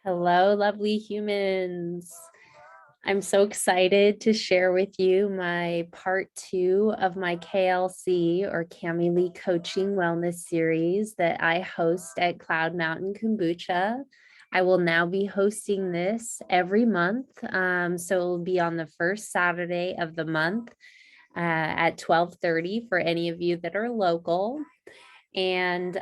Hello, lovely humans. I'm so excited to share with you my part two of my KLC or Cami Lee Coaching Wellness Series that I host at Cloud Mountain Kombucha. I will now be hosting this every month. So it will be on the first Saturday of the month at 12:30 for any of you that are local. And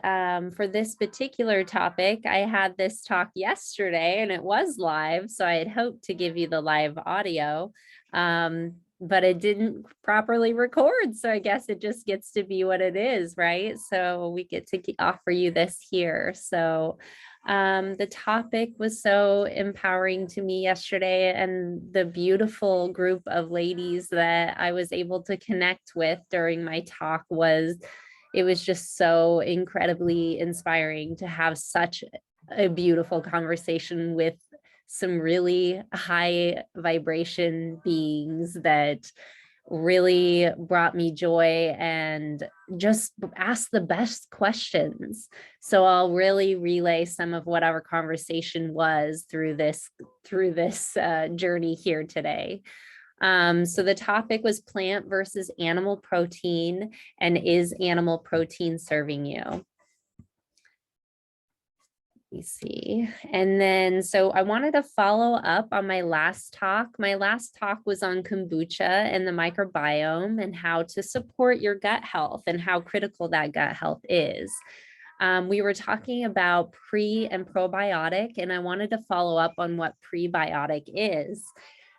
for this particular topic, I had this talk yesterday and it was live. So I had hoped to give you the live audio, but it didn't properly record. So I guess it just gets to be what it is, right? So we get to offer you this here. So the topic was so empowering to me yesterday, and the beautiful group of ladies that I was able to connect with during my talk it was just so incredibly inspiring to have such a beautiful conversation with some really high vibration beings that really brought me joy and just asked the best questions. So I'll really relay some of what our conversation was through this journey here today. So the topic was plant versus animal protein, and is animal protein serving you? Let me see. And then, so I wanted to follow up on my last talk. My last talk was on kombucha and the microbiome and how to support your gut health and how critical that gut health is. We were talking about pre and probiotic, and I wanted to follow up on what prebiotic is.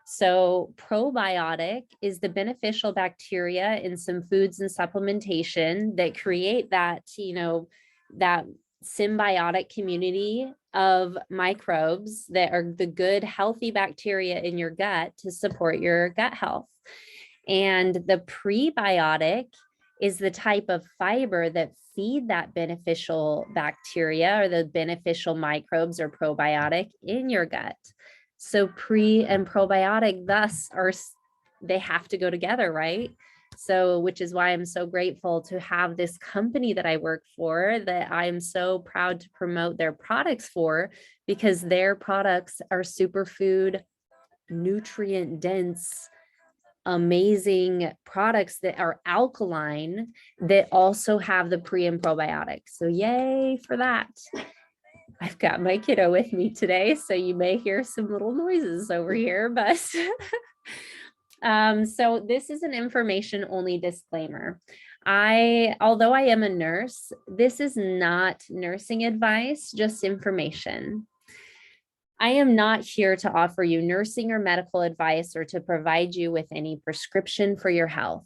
So probiotic is the beneficial bacteria in some foods and supplementation that create that, that symbiotic community of microbes that are the good, healthy bacteria in your gut to support your gut health. And the prebiotic is the type of fiber that feed that beneficial bacteria or the beneficial microbes or probiotic in your gut. So pre and probiotic thus they have to go together, right? So, which is why I'm so grateful to have this company that I work for, that I'm so proud to promote their products for, because their products are superfood, nutrient dense, amazing products that are alkaline that also have the pre and probiotics. So yay for that. I've got my kiddo with me today, so you may hear some little noises over here, but so this is an information only disclaimer. Although I am a nurse, this is not nursing advice, just information. I am not here to offer you nursing or medical advice or to provide you with any prescription for your health.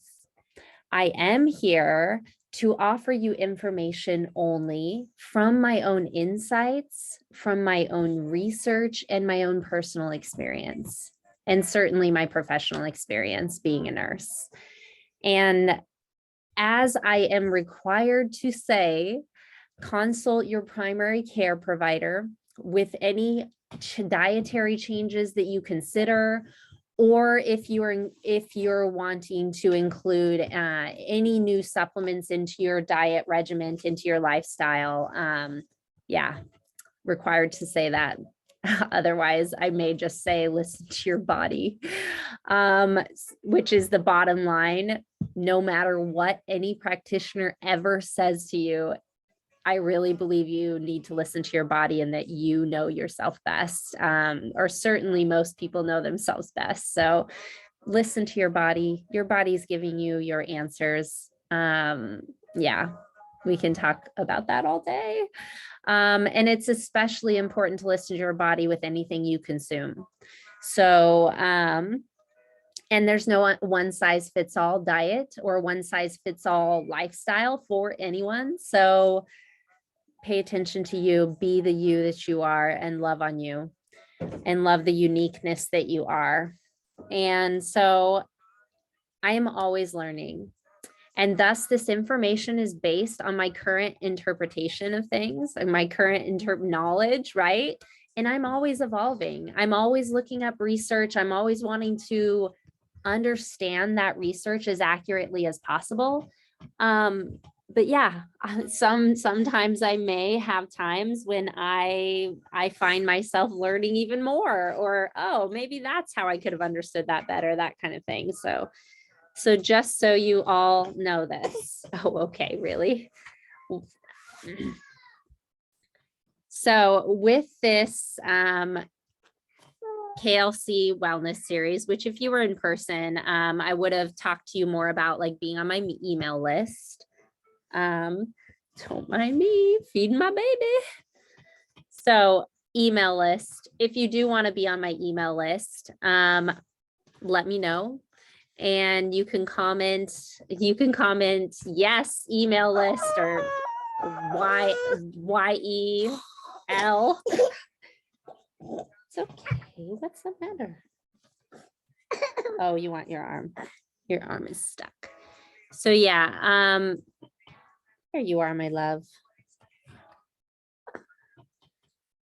I am here to offer you information only from my own insights, from my own research, and my own personal experience, and certainly my professional experience being a nurse. And as I am required to say, consult your primary care provider with any dietary changes that you consider, or if you're wanting to include any new supplements into your diet regimen, into your lifestyle. Yeah, required to say that. Otherwise, I may just say, listen to your body, which is the bottom line. No matter what any practitioner ever says to you, I really believe you need to listen to your body and that you know yourself best, or certainly most people know themselves best. So listen to your body. Your body's giving you your answers. Yeah, we can talk about that all day. And it's especially important to listen to your body with anything you consume. So, and there's no one size fits all diet or one size fits all lifestyle for anyone. So pay attention to you, be the you that you are, and love on you and love the uniqueness that you are. And so I am always learning. And thus, this information is based on my current interpretation of things and my current knowledge, right? And I'm always evolving. I'm always looking up research. I'm always wanting to understand that research as accurately as possible. but yeah, sometimes I may have times when I find myself learning even more, or oh, maybe that's how I could have understood that better, that kind of thing. So just so you all know this. Oh, okay, really? So with this KLC wellness series, which if you were in person, I would have talked to you more about like being on my email list. Don't mind me feeding my baby. So email list, if you do want to be on my email list, let me know. And you can comment, yes, email list, or YEL. It's okay. What's the matter? Oh, you want your arm. Your arm is stuck. So yeah, there you are, my love.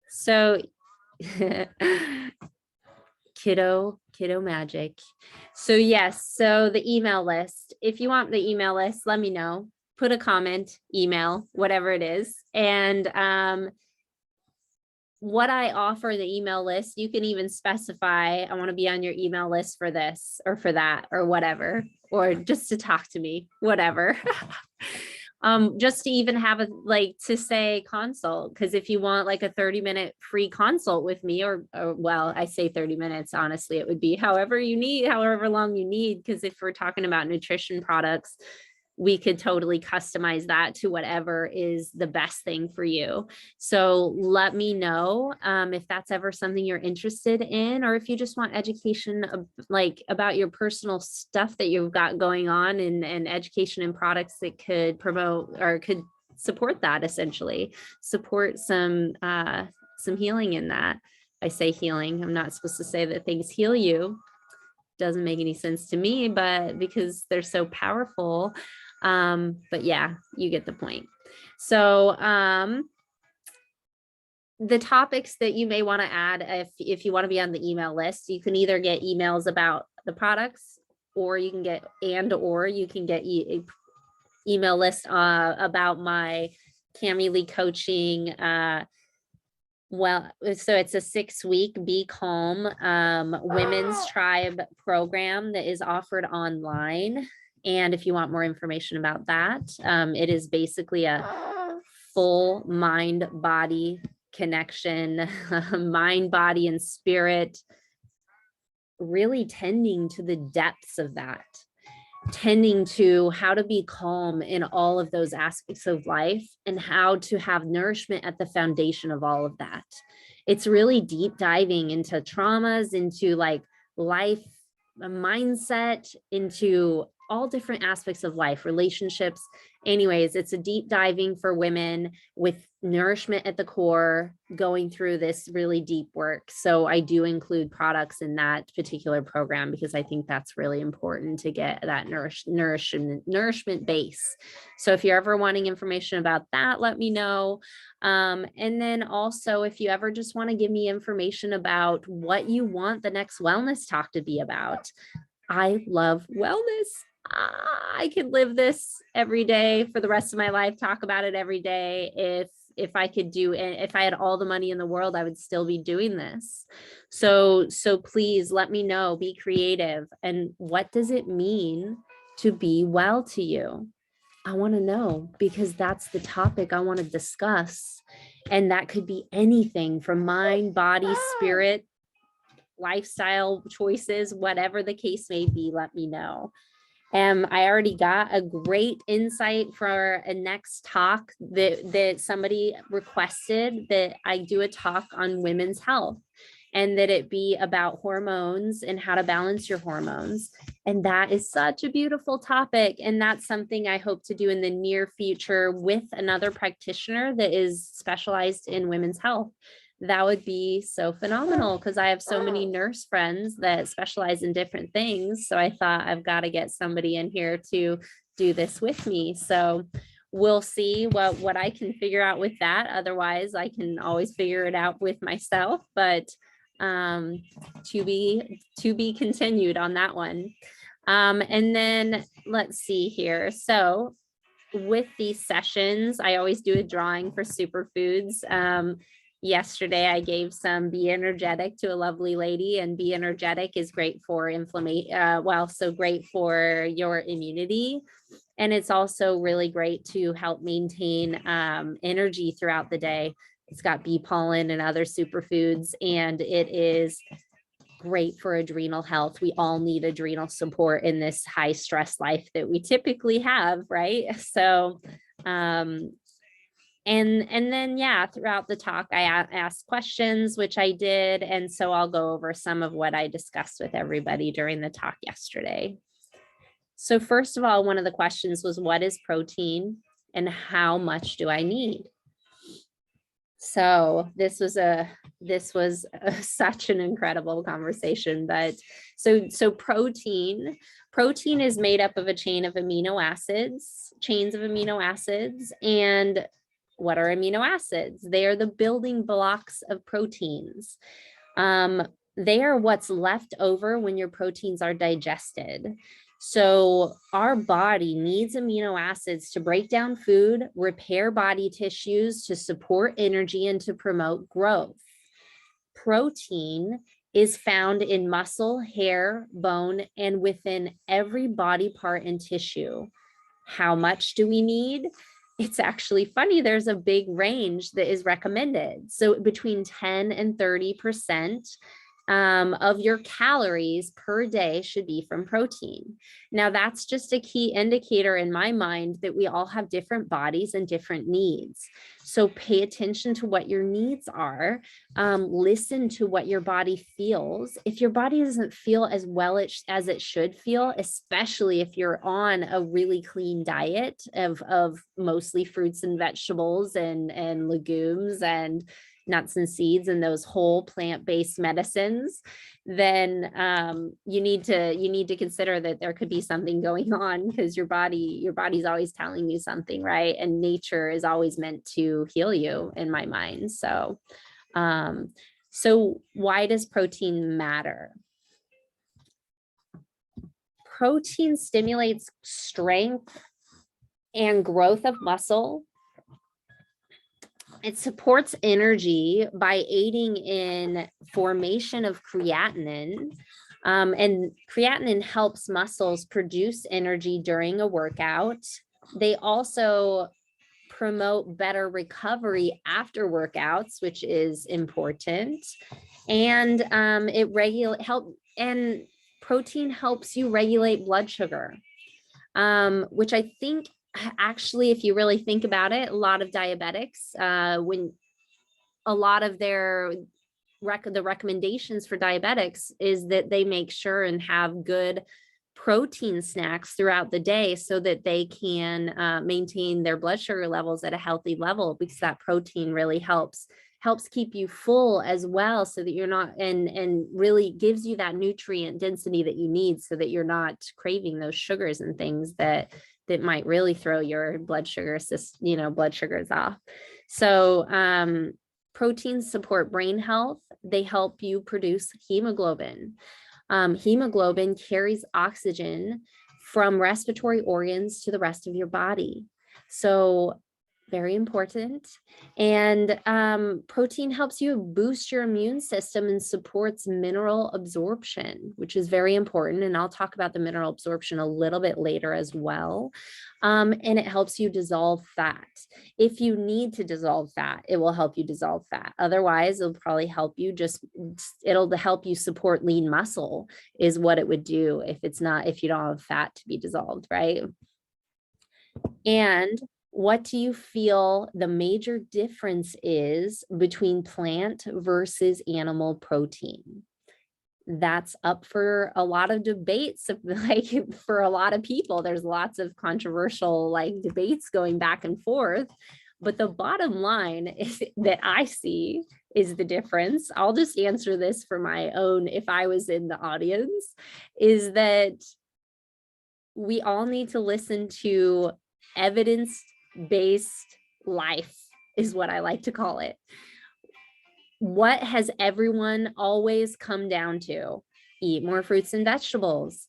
So kiddo magic. So yes, so the email list, if you want the email list, let me know, put a comment, email, whatever it is. And what I offer the email list, you can even specify, I want to be on your email list for this or for that or whatever, or just to talk to me, whatever. Just to even have a, like, to say consult, because if you want like a 30-minute free consult with me, or well, I say 30 minutes, honestly, it would be however you need, however long you need, because if we're talking about nutrition products, we could totally customize that to whatever is the best thing for you. So let me know if that's ever something you're interested in, or if you just want education like about your personal stuff that you've got going on, and education and products that could promote or could support that, essentially support some healing in that. I say healing, I'm not supposed to say that things heal you. Doesn't make any sense to me, but because they're so powerful. But yeah, you get the point. So the topics that you may want to add, if you want to be on the email list, you can either get emails about the products, or you can get email list about my Cami Lee coaching. Well, so it's a 6-week Be Calm Women's Tribe program that is offered online. And if you want more information about that, it is basically a full mind body connection, mind, body, and spirit, really tending to the depths of that, tending to how to be calm in all of those aspects of life, and how to have nourishment at the foundation of all of that. It's really deep diving into traumas, into like life mindset, into all different aspects of life, relationships. Anyways, it's a deep diving for women with nourishment at the core, going through this really deep work. So I do include products in that particular program, because I think that's really important to get that nourishment base. So if you're ever wanting information about that, let me know. And then also, if you ever just want to give me information about what you want the next wellness talk to be about, I love wellness. I could live this every day for the rest of my life, talk about it every day. If I could do it, if I had all the money in the world, I would still be doing this. So please let me know, be creative. And what does it mean to be well to you? I want to know, because that's the topic I want to discuss. And that could be anything from mind, body, spirit, lifestyle choices, whatever the case may be, let me know. I already got a great insight for a next talk that somebody requested, that I do a talk on women's health, and that it be about hormones and how to balance your hormones. And that is such a beautiful topic. And that's something I hope to do in the near future with another practitioner that is specialized in women's health. That would be so phenomenal, because I have so many nurse friends that specialize in different things. So I thought, I've got to get somebody in here to do this with me. So we'll see what I can figure out with that. Otherwise, I can always figure it out with myself, but to be continued on that one. And then let's see here. So with these sessions, I always do a drawing for superfoods. Yesterday, I gave some Be Energetic to a lovely lady, and Be Energetic is great for inflammation, so great for your immunity. And it's also really great to help maintain energy throughout the day. It's got bee pollen and other superfoods, and it is great for adrenal health. We all need adrenal support in this high stress life that we typically have, right? So, and then, yeah, throughout the talk, I asked questions, which I did. And so I'll go over some of what I discussed with everybody during the talk yesterday. So first of all, one of the questions was, what is protein and how much do I need? So this was such an incredible conversation. But so protein is made up of a chains of amino acids. And what are amino acids? They are the building blocks of proteins. They are what's left over when your proteins are digested. So our body needs amino acids to break down food, repair body tissues, to support energy, and to promote growth. Protein is found in muscle, hair, bone, and within every body part and tissue. How much do we need? It's actually funny. There's a big range that is recommended. So between 10 and 30% of your calories per day should be from protein. Now, that's just a key indicator in my mind that we all have different bodies and different needs. So pay attention to what your needs are. Listen to what your body feels. If your body doesn't feel as well as it should feel, especially if you're on a really clean diet of mostly fruits and vegetables and legumes and nuts and seeds and those whole plant-based medicines, then you need to consider that there could be something going on, because your body's always telling you something, right? And nature is always meant to heal you, in my mind. So why does protein matter? Protein stimulates strength and growth of muscle. It supports energy by aiding in formation of creatinine. And creatinine helps muscles produce energy during a workout. They also promote better recovery after workouts, which is important. And protein helps you regulate blood sugar, which I think, actually, if you really think about it, a lot of diabetics, when a lot of the recommendations for diabetics is that they make sure and have good protein snacks throughout the day so that they can maintain their blood sugar levels at a healthy level, because that protein really helps keep you full as well, so that you're not, and really gives you that nutrient density that you need, so that you're not craving those sugars and things that might really throw your blood sugars off. So proteins support brain health. They help you produce hemoglobin. Hemoglobin carries oxygen from respiratory organs to the rest of your body. So very important. And protein helps you boost your immune system and supports mineral absorption, which is very important. And I'll talk about the mineral absorption a little bit later as well. And it helps you dissolve fat. If you need to dissolve fat, it will help you dissolve fat. Otherwise, it'll probably help you it'll help you support lean muscle, is what it would do if you don't have fat to be dissolved, right? And what do you feel the major difference is between plant versus animal protein? That's up for a lot of debates. Like, for a lot of people, there's lots of controversial debates going back and forth. But the bottom line is that I see is the difference. I'll just answer this for my own, if I was in the audience, is that we all need to listen to evidence-based life, is what I like to call it. What has everyone always come down to? Eat more fruits and vegetables,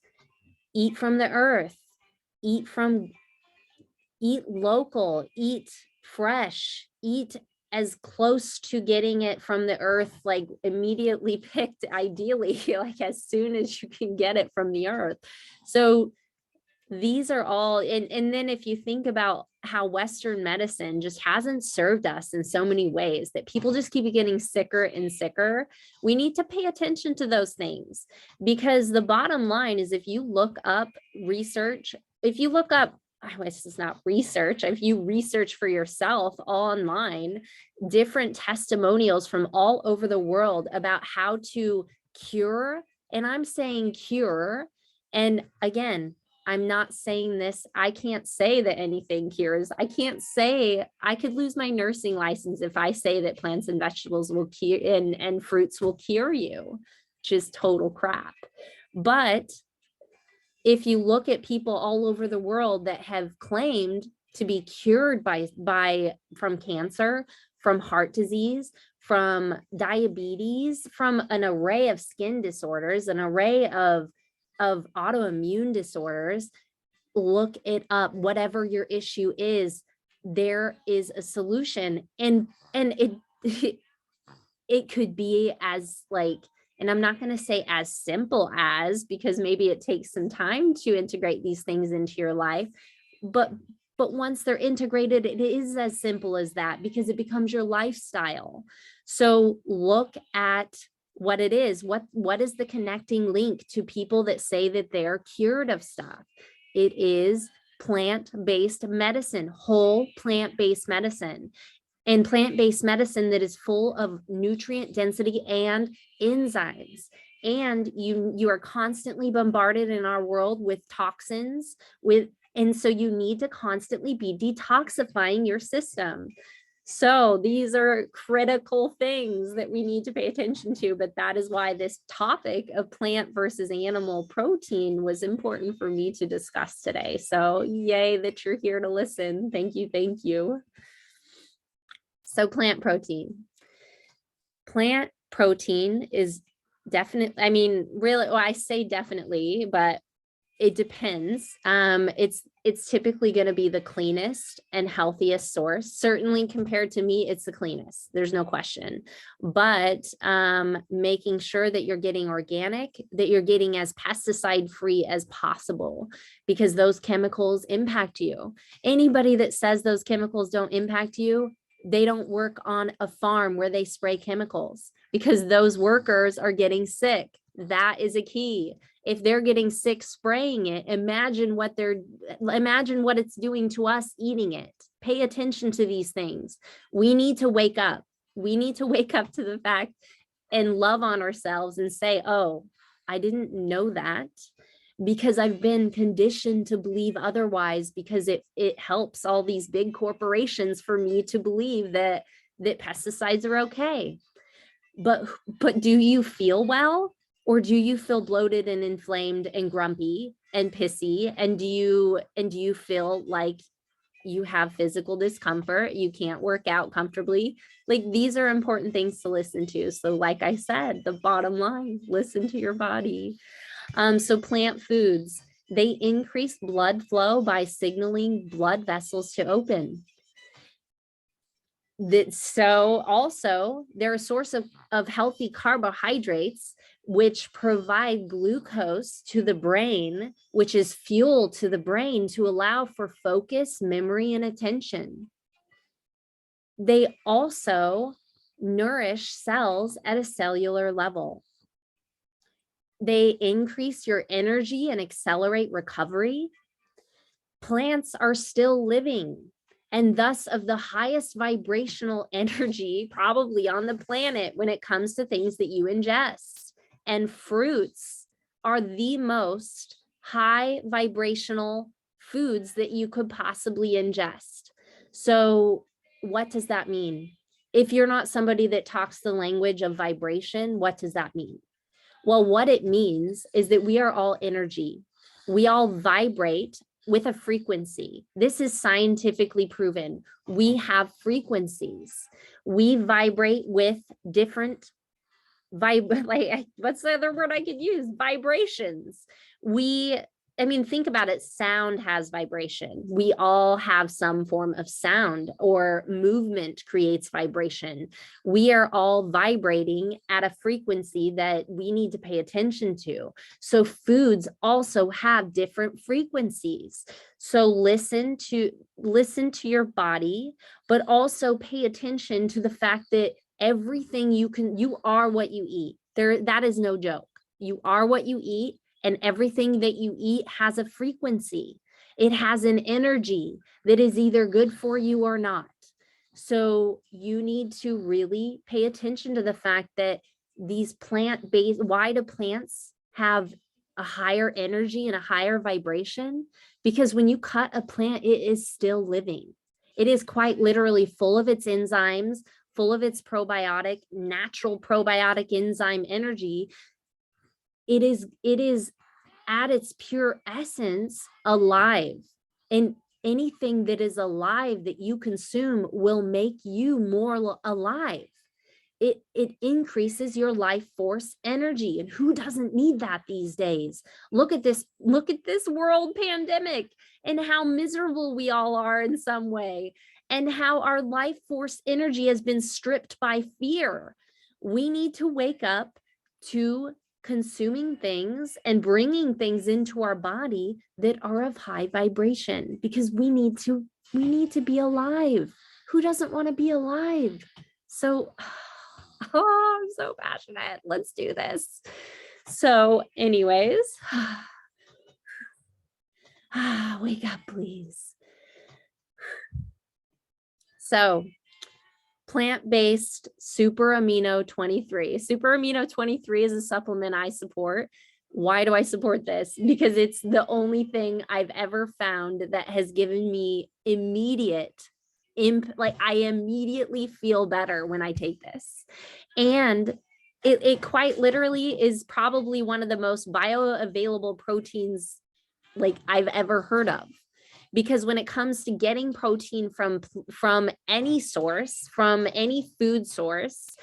eat from the earth, eat from eat local, eat fresh, eat as close to getting it from the earth, like immediately picked, ideally, like as soon as you can get it from the earth. So these are all, and then if you think about how Western medicine just hasn't served us in so many ways, that people just keep getting sicker and sicker, we need to pay attention to those things. Because the bottom line is, if you look up research, if you look up, this is not research, if you research for yourself online, different testimonials from all over the world about how to cure, and I'm saying cure, and again, I'm not saying this, I can't say that anything cures. I can't say, I could lose my nursing license if I say that plants and vegetables will cure and fruits will cure you, which is total crap. But if you look at people all over the world that have claimed to be cured from cancer, from heart disease, from diabetes, from an array of skin disorders, an array of autoimmune disorders, look it up. Whatever your issue is, there is a solution. And it it could be as like, and I'm not going to say as simple as, because maybe it takes some time to integrate these things into your life, but once they're integrated, it is as simple as that, because it becomes your lifestyle. So look at what it is. What is the connecting link to people that say that they're cured of stuff? It is plant-based medicine, whole plant-based medicine, and plant-based medicine that is full of nutrient density and enzymes. And you are constantly bombarded in our world with toxins, and so you need to constantly be detoxifying your system. So these are critical things that we need to pay attention to, but that is why this topic of plant versus animal protein was important for me to discuss today. So yay that you're here to listen. Thank you. Thank you. So plant protein. Plant protein is definitely, I mean, really, well, I say definitely, but it depends. It's typically going to be the cleanest and healthiest source. Certainly compared to meat, it's the cleanest. There's no question. But making sure that you're getting organic, that you're getting as pesticide free as possible, because those chemicals impact you. Anybody that says those chemicals don't impact you, they don't work on a farm where they spray chemicals, because those workers are getting sick. That is a key. If they're getting sick spraying it, imagine what it's doing to us eating it. Pay attention to these things. We need to wake up. We need to wake up to the fact and love on ourselves and say, oh, I didn't know that, because I've been conditioned to believe otherwise, because it helps all these big corporations for me to believe that pesticides are okay. But do you feel well? Or do you feel bloated and inflamed and grumpy and pissy? And do you feel like you have physical discomfort? You can't work out comfortably? Like, these are important things to listen to. So like I said, the bottom line, listen to your body. So plant foods, they increase blood flow by signaling blood vessels to open. So also they're a source of healthy carbohydrates, which provide glucose to the brain, which is fuel to the brain to allow for focus, memory, and attention. They also nourish cells at a cellular level. They increase your energy and accelerate recovery. Plants are still living, and thus of the highest vibrational energy probably on the planet when it comes to things that you ingest. And fruits are the most high vibrational foods that you could possibly ingest. So what does that mean? If you're not somebody that talks the language of vibration, what does that mean? Well, what it means is that we are all energy. We all vibrate with a frequency. This is scientifically proven. We have frequencies. We vibrate with different like, what's the other word I could use? Vibrations. I mean, think about it. Sound has vibration. We all have some form of sound, or movement creates vibration. We are all vibrating at a frequency that we need to pay attention to. So foods also have different frequencies. So listen to your body, but also pay attention to the fact that everything you are what you eat. That is no joke. You are what you eat, and everything that you eat has a frequency. It has an energy that is either good for you or not. So you need to really pay attention to the fact that these plant-based, why do plants have a higher energy and a higher vibration? Because when you cut a plant, it is still living. It is quite literally full of its enzymes, full of its natural probiotic enzyme energy. It is at its pure essence alive, and anything that is alive that you consume will make you more alive. It increases your life force energy, and who doesn't need that these days? Look at this world pandemic and how miserable we all are in some way, and how our life force energy has been stripped by fear. We need to wake up to consuming things and bringing things into our body that are of high vibration, because we need to be alive. Who doesn't want to be alive? So I'm so passionate. Let's do this. So anyways, wake up, please. So plant-based super amino 23. Super amino 23 is a supplement I support. Why do I support this? Because it's the only thing I've ever found that has given me immediate like I immediately feel better when I take this. And it quite literally is probably one of the most bioavailable proteins like I've ever heard of. Because when it comes to getting protein from any source, from any food source,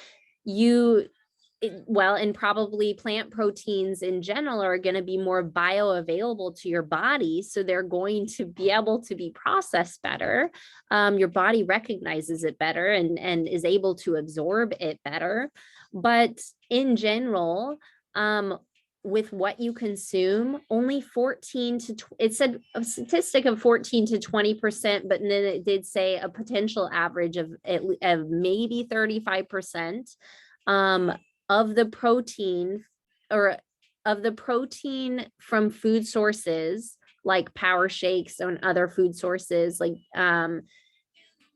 and probably plant proteins in general are going to be more bioavailable to your body. So they're going to be able to be processed better. Your body recognizes it better and is able to absorb it better. But in general, with what you consume, only 14 to it said a statistic of 14 to 20%, but then it did say a potential average of maybe 35% of the protein, or of the protein from food sources like power shakes and other food sources, like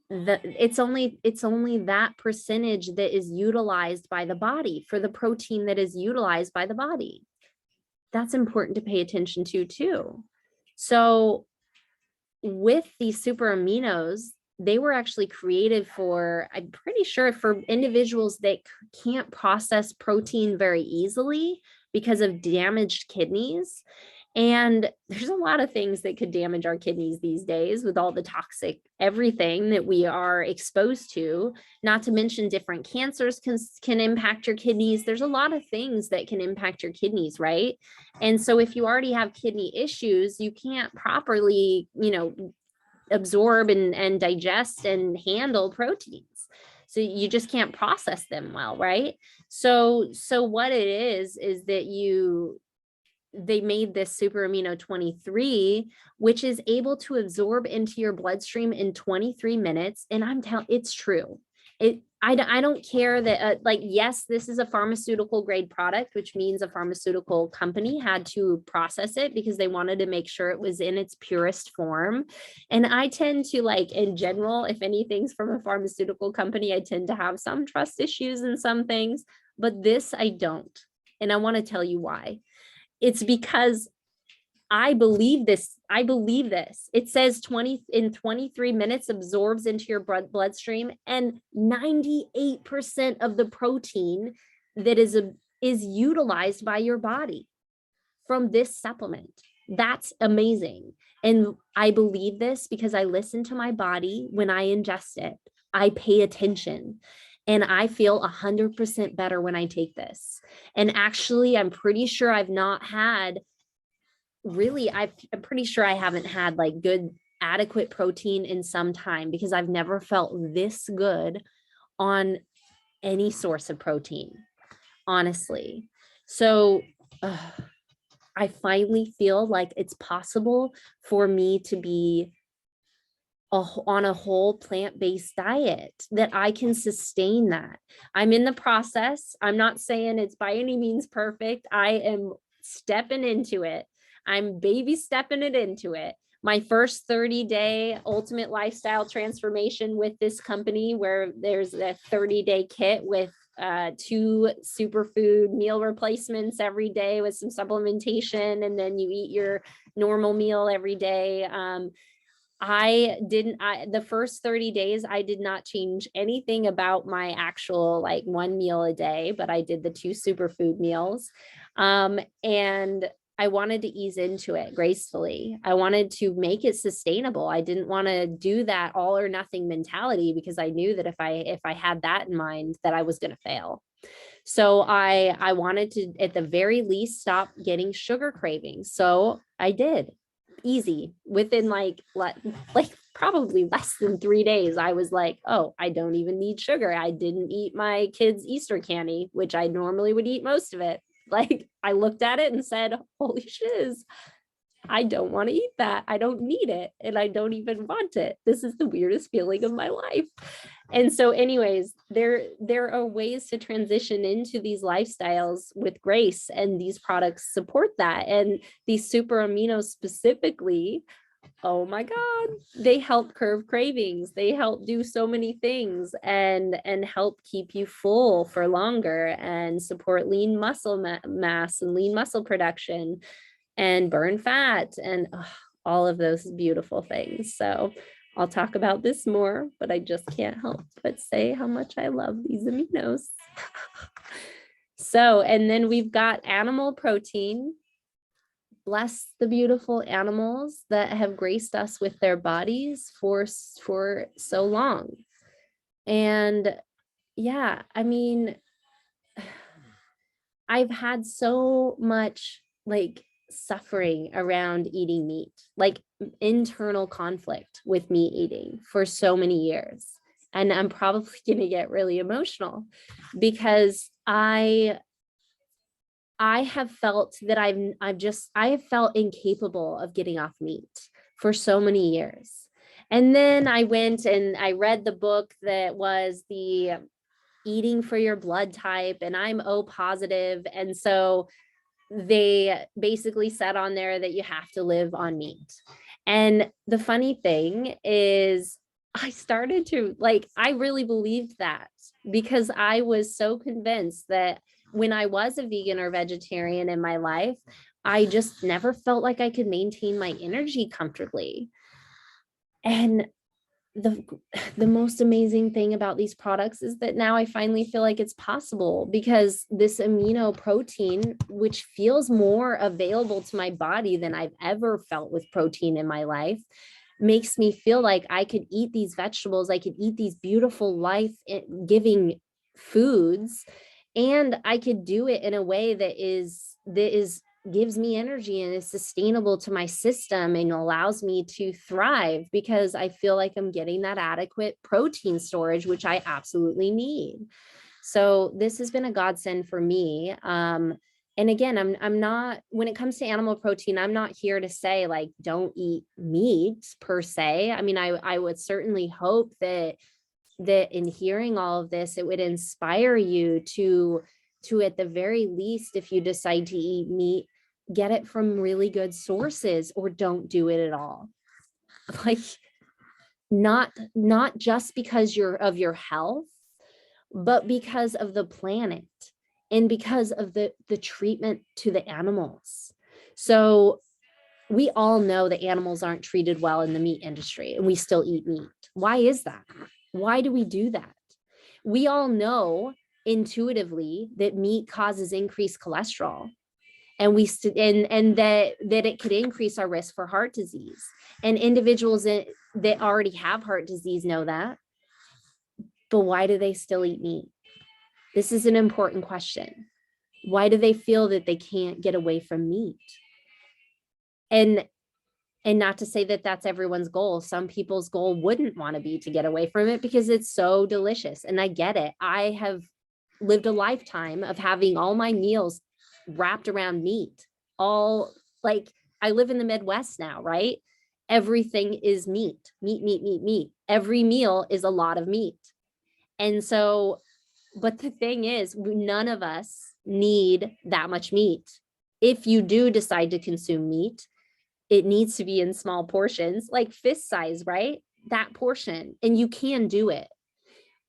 it's only that percentage that is utilized by the body for the protein that is utilized by the body. That's important to pay attention to too. So with these super aminos, they were actually created for, I'm pretty sure, for individuals that can't process protein very easily because of damaged kidneys. And there's a lot of things that could damage our kidneys these days with all the toxic everything that we are exposed to, not to mention different cancers can impact your kidneys. There's a lot of things that can impact your kidneys, right? And so if you already have kidney issues, you can't properly, absorb and digest and handle proteins. So you just can't process them well, right? So what it is that they made this super amino 23, which is able to absorb into your bloodstream in 23 minutes. And I'm telling, it's true. I don't care that, yes, this is a pharmaceutical grade product, which means a pharmaceutical company had to process it because they wanted to make sure it was in its purest form. And I tend to, in general, if anything's from a pharmaceutical company, I tend to have some trust issues in some things, but this I don't. And I want to tell you why. It's because I believe this. It says 23 minutes absorbs into your bloodstream, and 98% of the protein that is utilized by your body from this supplement. That's amazing. And I believe this because I listen to my body when I ingest it. I pay attention. And I feel 100% better when I take this. And actually, I'm pretty sure I've not had really, I'm pretty sure I haven't had like good, adequate protein in some time, because I've never felt this good on any source of protein, honestly. So I finally feel like it's possible for me to be on a whole plant-based diet, that I can sustain that. I'm in the process. I'm not saying it's by any means perfect. I am stepping into it. I'm baby stepping it into it. My first 30-day ultimate lifestyle transformation with this company, where there's a 30-day kit with 2 superfood meal replacements every day with some supplementation, and then you eat your normal meal every day. The first 30 days, I did not change anything about my actual like 1 meal a day, but I did the 2 superfood meals. And I wanted to ease into it gracefully. I wanted to make it sustainable. I didn't want to do that all or nothing mentality, because I knew that if I had that in mind, that I was going to fail. So I wanted to, at the very least, stop getting sugar cravings. So I did. Easy. Within like probably less than 3 days, I was like, oh, I don't even need sugar. I didn't eat my kids' Easter candy, which I normally would eat most of it. Like, I looked at it and said, holy shiz, I don't want to eat that. I don't need it. And I don't even want it. This is the weirdest feeling of my life. And so anyways, there are ways to transition into these lifestyles with grace, and these products support that. And these super aminos specifically, oh my God, they help curb cravings. They help do so many things, and help keep you full for longer, and support lean muscle mass and lean muscle production, and burn fat, and all of those beautiful things. So I'll talk about this more, but I just can't help but say how much I love these aminos. So, and then we've got animal protein. Bless the beautiful animals that have graced us with their bodies for so long. And yeah, I mean, I've had so much like suffering around eating meat, like internal conflict with meat eating for so many years. And I'm probably going to get really emotional, because I have felt that I have felt incapable of getting off meat for so many years. And then I went and I read the book that was the eating for your blood type, and I'm O positive. And so they basically said on there that you have to live on meat. And the funny thing is, I started to I really believed that, because I was so convinced that when I was a vegan or vegetarian in my life, I just never felt like I could maintain my energy comfortably. And the the most amazing thing about these products is that now I finally feel like it's possible, because this amino protein, which feels more available to my body than I've ever felt with protein in my life, makes me feel like I could eat these vegetables, I could eat these beautiful life-giving foods, and I could do it in a way that is gives me energy and is sustainable to my system and allows me to thrive, because I feel like I'm getting that adequate protein storage, which I absolutely need. So this has been a godsend for me. And again, I'm not, when it comes to animal protein, I'm not here to say like, don't eat meat per se. I mean, I would certainly hope that in hearing all of this, it would inspire you to at the very least, if you decide to eat meat, get it from really good sources, or don't do it at all. Like, not just because you're of your health, but because of the planet, and because of the treatment to the animals. So we all know that animals aren't treated well in the meat industry, and we still eat meat. Why is that? Why do we do that? We all know intuitively that meat causes increased cholesterol, and and that it could increase our risk for heart disease. And individuals that already have heart disease know that. But why do they still eat meat? This is an important question. Why do they feel that they can't get away from meat? And not to say that that's everyone's goal. Some people's goal wouldn't want to be to get away from it because it's so delicious. And I get it. I have lived a lifetime of having all my meals wrapped around meat. All like I live in the Midwest now, right? Everything is meat, meat, meat, meat, meat. Every meal is a lot of meat. And so, but the thing is, none of us need that much meat. If you do decide to consume meat, it needs to be in small portions, like fist size, right? That portion, and you can do it.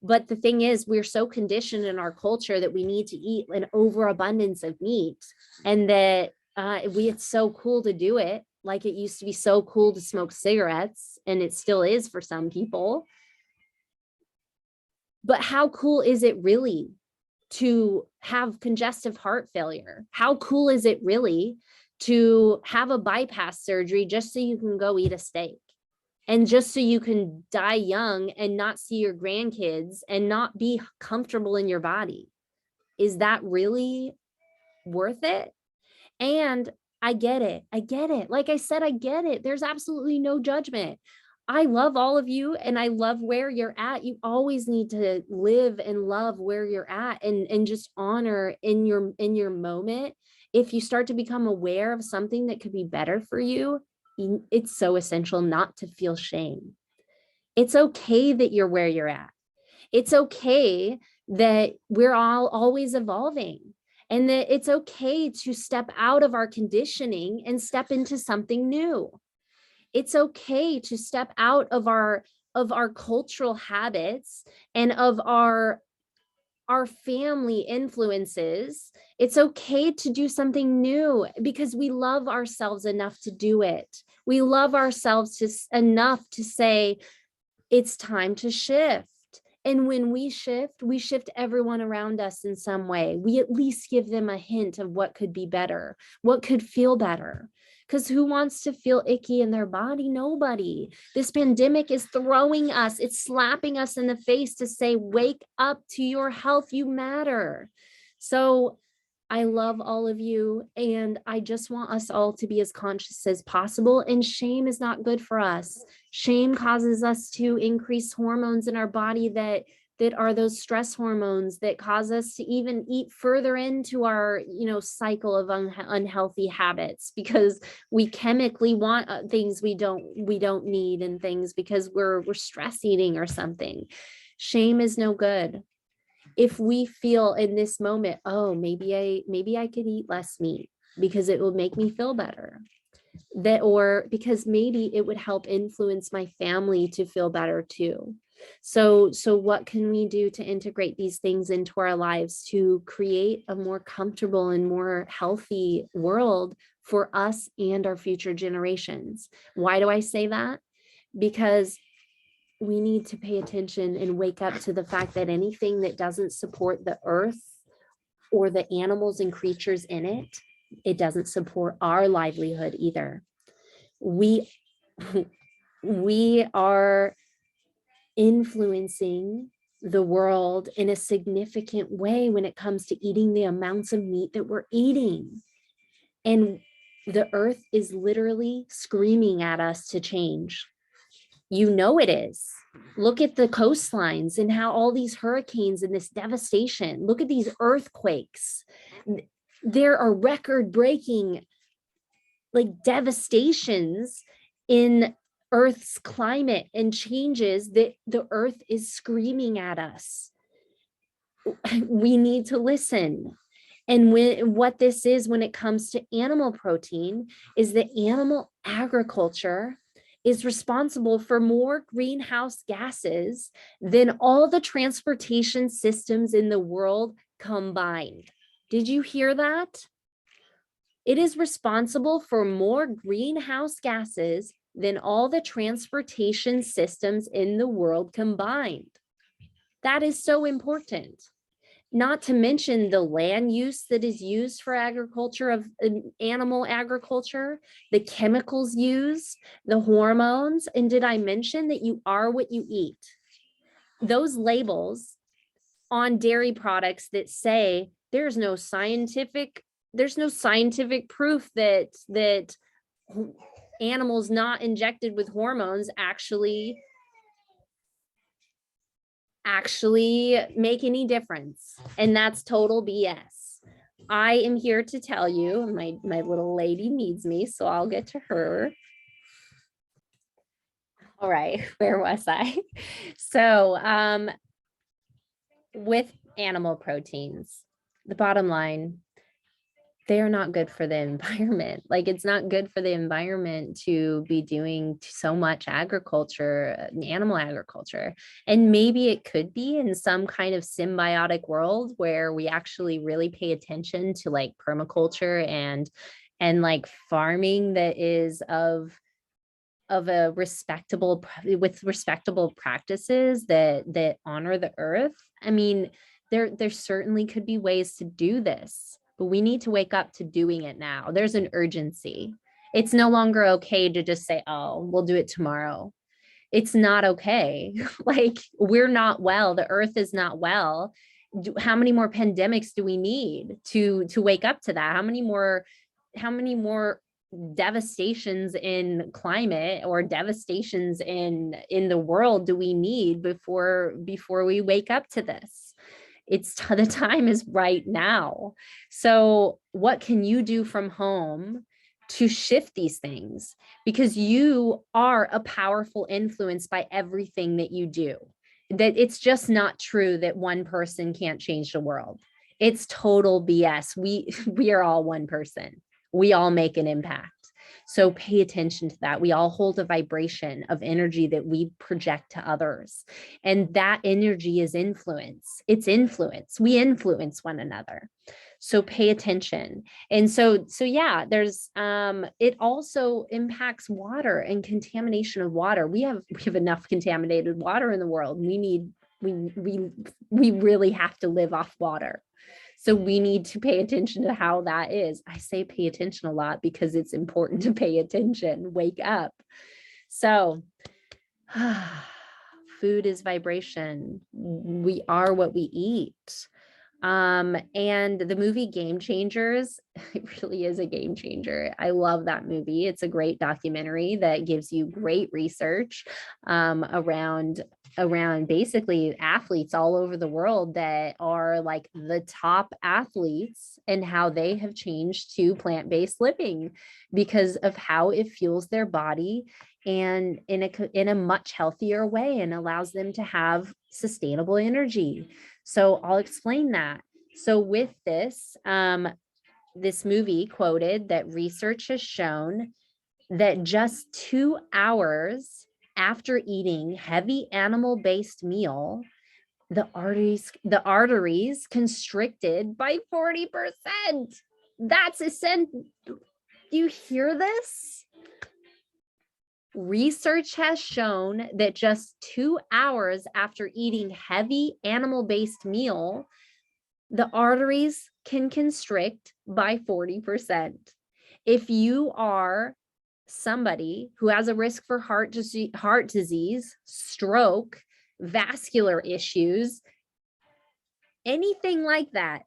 But the thing is, we're so conditioned in our culture that we need to eat an overabundance of meat, and that it's so cool to do it. Like it used to be so cool to smoke cigarettes, and it still is for some people. But how cool is it really to have congestive heart failure? How cool is it really to have a bypass surgery just so you can go eat a steak? And just so you can die young and not see your grandkids and not be comfortable in your body? Is that really worth it? And I get it. I get it. Like I said, I get it. There's absolutely no judgment. I love all of you and I love where you're at. You always need to live and love where you're at, and just honor in your moment. If you start to become aware of something that could be better for you, it's so essential not to feel shame. It's okay that you're where you're at. It's okay that we're all always evolving, and that it's okay to step out of our conditioning and step into something new. It's okay to step out of our cultural habits and of our family influences. It's okay to do something new because we love ourselves enough to do it. We love ourselves enough to say, it's time to shift. And when we shift everyone around us in some way. We at least give them a hint of what could be better, what could feel better. Because who wants to feel icky in their body? Nobody. This pandemic is throwing us, it's slapping us in the face to say, wake up to your health, you matter. So I love all of you, and I just want us all to be as conscious as possible. And shame is not good for us. Shame causes us to increase hormones in our body that are those stress hormones that cause us to even eat further into our cycle of unhealthy habits, because we chemically want things we don't need, and things because we're stress eating or something. Shame is no good. If we feel in this moment, oh, maybe I could eat less meat because it will make me feel better, that, or because maybe it would help influence my family to feel better too. So what can we do to integrate these things into our lives to create a more comfortable and more healthy world for us and our future generations? Why do I say that? Because we need to pay attention and wake up to the fact that anything that doesn't support the earth or the animals and creatures in it, it doesn't support our livelihood either. We are influencing the world in a significant way when it comes to eating the amounts of meat that we're eating. And the earth is literally screaming at us to change. It is. Look at the coastlines and how all these hurricanes and this devastation. Look at these earthquakes. There are record-breaking devastations in Earth's climate and changes that the earth is screaming at us. We need to listen. And what this is when it comes to animal protein is that animal agriculture is responsible for more greenhouse gases than all the transportation systems in the world combined. Did you hear that? It is responsible for more greenhouse gases than all the transportation systems in the world combined. That is so important. Not to mention the land use that is used for agriculture, of animal agriculture, the chemicals used, the hormones. And did I mention that you are what you eat? Those labels on dairy products that say there's no scientific proof that animals not injected with hormones actually make any difference. And that's total BS. I am here to tell you, my little lady needs me, so I'll get to her. All right, where was I? So with animal proteins, the bottom line, they are not good for the environment. Like, it's not good for the environment to be doing so much agriculture, animal agriculture. And maybe it could be in some kind of symbiotic world where we actually really pay attention to like permaculture and like farming that is of a respectable, with respectable practices that honor the earth. I mean, there certainly could be ways to do this, but we need to wake up to doing it now. There's an urgency. It's no longer okay to just say, oh, we'll do it tomorrow. It's not okay. Like, we're not well. The earth is not well. How many more pandemics do we need to wake up to that? How many more devastations in climate or devastations in the world do we need before we wake up to this? The time is right now. So what can you do from home to shift these things? Because you are a powerful influence by everything that you do. That it's just not true that one person can't change the world. It's total BS. We are all one person. We all make an impact. So pay attention to that. We all hold a vibration of energy that we project to others. And that energy is influence. It's influence. We influence one another. So pay attention. And so yeah, there's it also impacts water and contamination of water. We have enough contaminated water in the world. We really have to live off water. So we need to pay attention to how that is. I say pay attention a lot because it's important to pay attention. Wake up. So food is vibration. We are what we eat. And the movie Game Changers, it really is a game changer. I love that movie. It's a great documentary that gives you great research around basically athletes all over the world that are like the top athletes and how they have changed to plant-based living because of how it fuels their body and in a much healthier way and allows them to have sustainable energy. So I'll explain that. So with this, this movie quoted that research has shown that just 2 hours after eating heavy animal-based meal, the arteries constricted by 40%. That's essential. Do you hear this? Research has shown that just 2 hours after eating heavy animal-based meal, the arteries can constrict by 40%. If you are somebody who has a risk for heart disease, stroke, vascular issues, anything like that,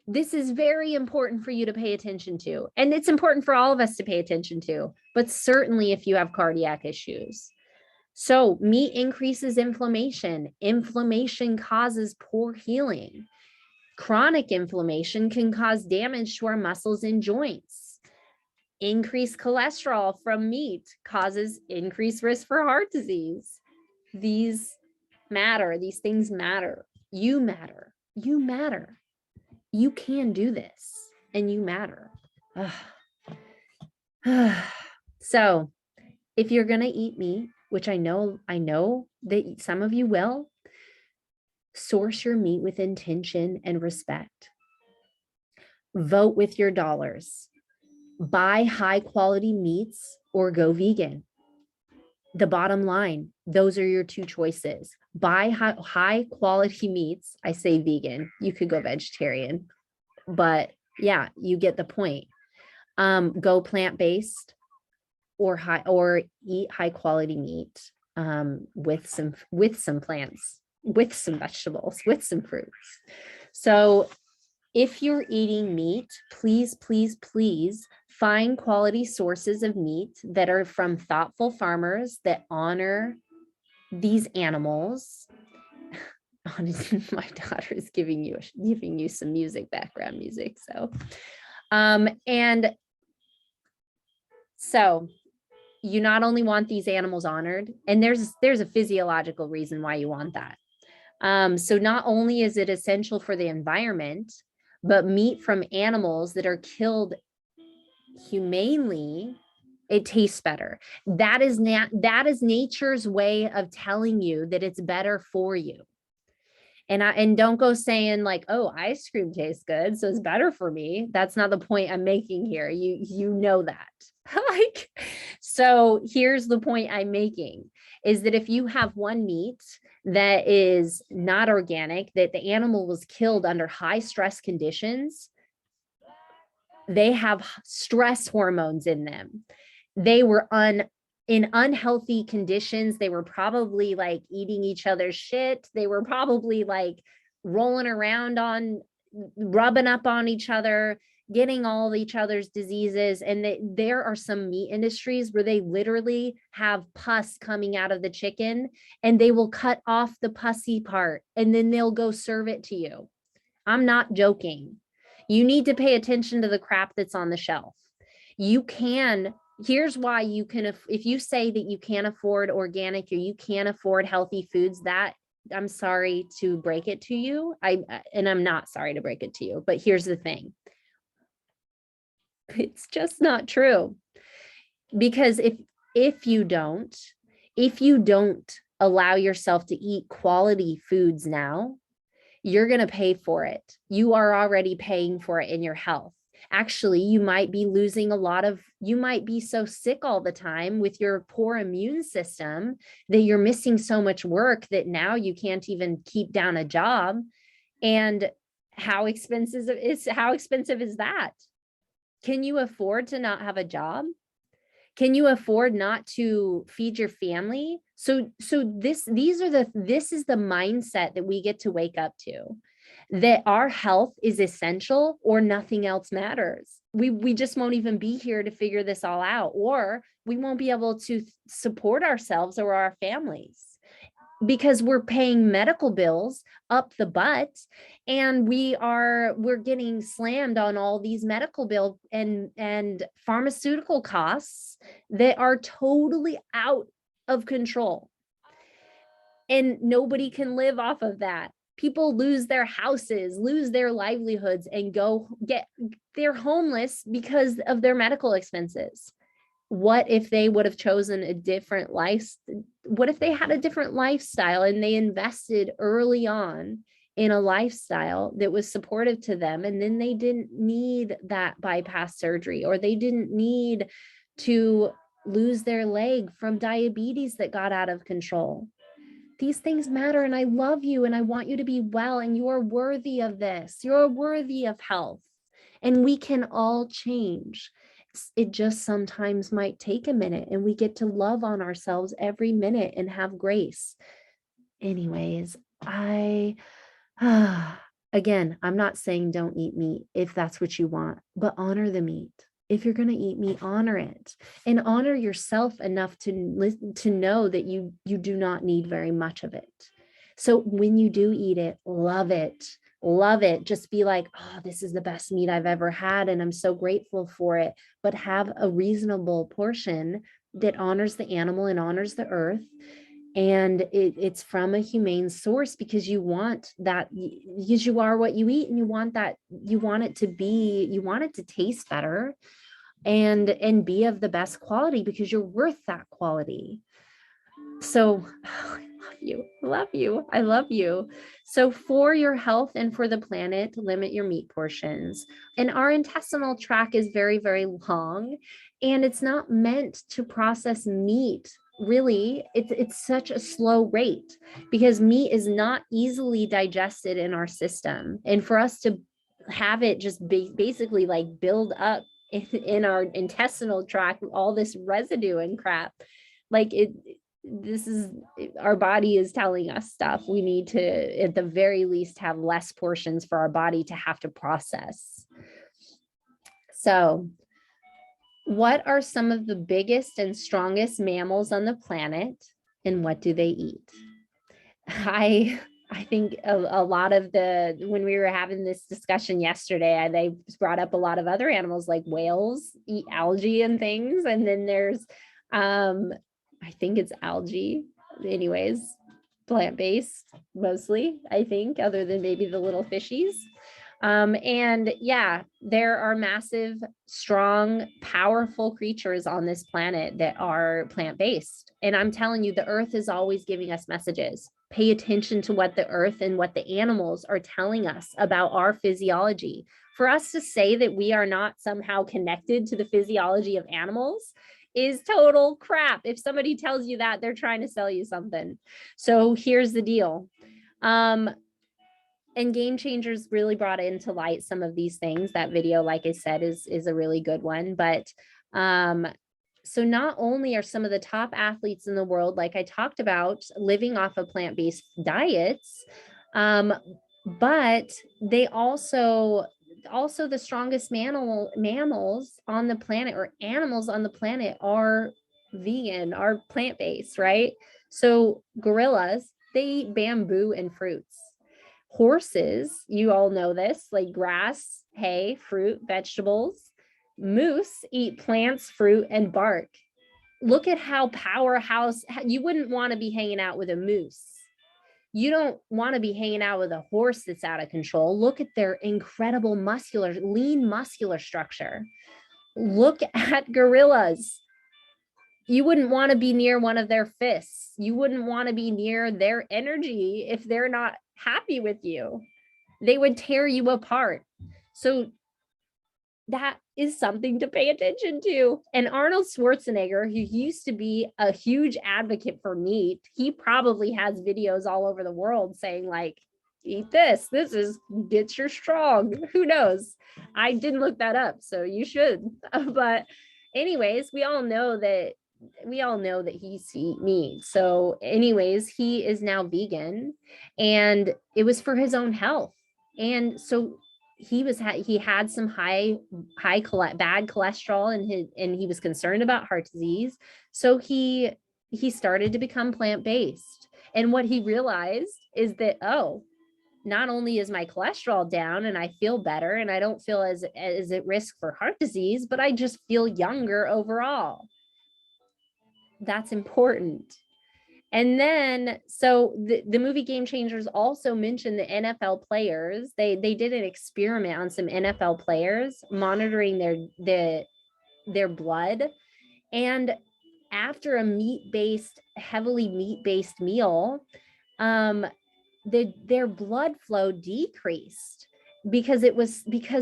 this is very important for you to pay attention to. And it's important for all of us to pay attention to, but certainly if you have cardiac issues. So meat increases inflammation. Inflammation causes poor healing. Chronic inflammation can cause damage to our muscles and joints. Increased cholesterol from meat causes increased risk for heart disease. These matter. These things matter. You matter. You matter. You can do this and you matter. So if you're going to eat meat, which I know that some of you will, source your meat with intention and respect. Vote with your dollars. Buy high quality meats or go vegan. The bottom line, those are your two choices. Buy high quality meats. I say vegan. You could go vegetarian, but yeah, you get the point. Go plant-based or eat high quality meat with some plants, with some vegetables, with some fruits. So if you're eating meat, please, please, please Find quality sources of meat that are from thoughtful farmers that honor these animals. Honestly, my daughter is giving you some background music. And so you not only want these animals honored, and there's a physiological reason why you want that. So not only is it essential for the environment, but meat from animals that are killed humanely, it tastes better. That is nature's way of telling you that it's better for you. And don't go saying like, oh, ice cream tastes good, so it's better for me. That's not the point I'm making here. You know that. Like, so here's the point I'm making is that if you have one meat that is not organic, that the animal was killed under high stress conditions, they have stress hormones in them. They were in unhealthy conditions. They were probably like eating each other's shit. They were probably like rolling around rubbing up on each other, getting all each other's diseases. And there are some meat industries where they literally have pus coming out of the chicken and they will cut off the pussy part and then they'll go serve it to you. I'm not joking. You need to pay attention to the crap that's on the shelf. Here's why you can, if you say that you can't afford organic or you can't afford healthy foods, that I'm sorry to break it to you. And I'm not sorry to break it to you, but here's the thing. It's just not true. Because if you don't allow yourself to eat quality foods now, you're going to pay for it. You are already paying for it in your health. Actually, you might be you might be so sick all the time with your poor immune system that you're missing so much work that now you can't even keep down a job. And how expensive is that? Can you afford to not have a job? Can you afford not to feed your family? So this is the mindset that we get to wake up to, that our health is essential or nothing else matters. We just won't even be here to figure this all out, or we won't be able to support ourselves or our families because we're paying medical bills up the butt and we're getting slammed on all these medical bill and pharmaceutical costs that are totally out of control. And nobody can live off of that. People lose their houses, lose their livelihoods, and they're homeless because of their medical expenses. What if they would have chosen a different life? What if they had a different lifestyle and they invested early on in a lifestyle that was supportive to them, and then they didn't need that bypass surgery, or they didn't need to lose their leg from diabetes that got out of control? These things matter, and I love you and I want you to be well, and you are worthy of this. You're worthy of health, and we can all change. It just sometimes might take a minute, and we get to love on ourselves every minute and have grace. Anyways, again, I'm not saying don't eat meat if that's what you want, but honor the meat. If you're going to eat meat, honor it, and honor yourself enough to know that you do not need very much of it. So when you do eat it, love it. Love it. Just be like, oh, this is the best meat I've ever had, and I'm so grateful for it. But have a reasonable portion that honors the animal and honors the earth. And it's from a humane source, because you want that, because you are what you eat, and you want it to taste better and be of the best quality, because you're worth that quality. So I love you. So for your health and for the planet, limit your meat portions. And our intestinal tract is very, very long, and it's not meant to process meat. Really, it's such a slow rate, because meat is not easily digested in our system. And for us to have it just basically like build up in our intestinal tract, all this residue and crap, like our body is telling us stuff. We need to, at the very least, have less portions for our body to have to process. So What are some of the biggest and strongest mammals on the planet, and what do they eat? I I think a lot of when we were having this discussion yesterday, they brought up a lot of other animals like whales eat algae and things. And then there's, I think it's algae, anyways, plant-based mostly, I think, other than maybe the little fishies. And yeah, there are massive, strong, powerful creatures on this planet that are plant-based. And I'm telling you, the earth is always giving us messages. Pay attention to what the earth and what the animals are telling us about our physiology. For us to say that we are not somehow connected to the physiology of animals is total crap. If somebody tells you that, they're trying to sell you something. So here's the deal. And Game Changers really brought into light some of these things. That video, like I said, is a really good one. But so not only are some of the top athletes in the world, like I talked about, living off of plant-based diets, but they also the strongest mammals on the planet, or animals on the planet, are vegan, are plant-based, right? So gorillas, they eat bamboo and fruits. Horses, you all know this, like grass, hay, fruit, vegetables. Moose eat plants, fruit, and bark. Look at how powerhouse. You wouldn't want to be hanging out with a moose. You don't want to be hanging out with a horse that's out of control. Look at their incredible lean muscular structure. Look at gorillas. You wouldn't want to be near one of their fists. You wouldn't want to be near their energy if they're not happy with you. They would tear you apart. So that is something to pay attention to. And Arnold Schwarzenegger, who used to be a huge advocate for meat, he probably has videos all over the world saying like, eat this, gets you strong. Who knows? I didn't look that up, so you should. But anyways, we all know that he eats meat. So anyways, he is now vegan, and it was for his own health. And so he had some bad cholesterol in his, and he was concerned about heart disease. So he started to become plant-based. And what he realized is that, oh, not only is my cholesterol down and I feel better and I don't feel as at risk for heart disease, but I just feel younger overall. That's important. And then, so the movie Game Changers also mentioned the NFL players. They did an experiment on some NFL players, monitoring their blood. And after a heavily meat-based meal, their blood flow decreased because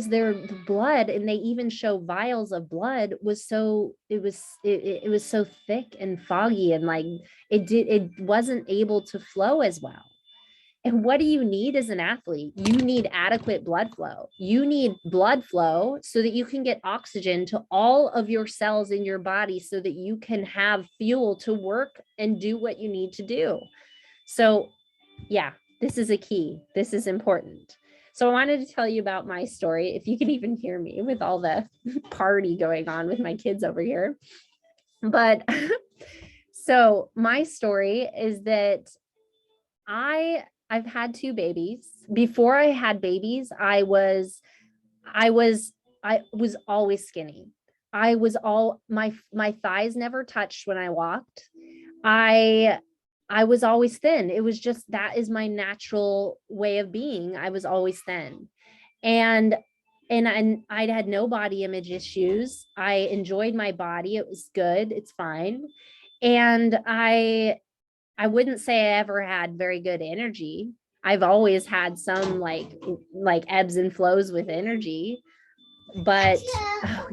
their blood, and they even show vials of blood, was so thick and foggy, and like it wasn't able to flow as well. And what do you need as an athlete? You need adequate blood flow. You need blood flow so that you can get oxygen to all of your cells in your body so that you can have fuel to work and do what you need to do. So yeah, this is a key. This is important. So I wanted to tell you about my story, if you can even hear me with all the party going on with my kids over here. But so my story is that I've had 2 babies. Before I had babies, I was always skinny. My thighs never touched when I walked. I was always thin. It was just, that is my natural way of being. I was always thin. And I had no body image issues. I enjoyed my body. It was good. It's fine. And I wouldn't say I ever had very good energy. I've always had some like ebbs and flows with energy. But oh,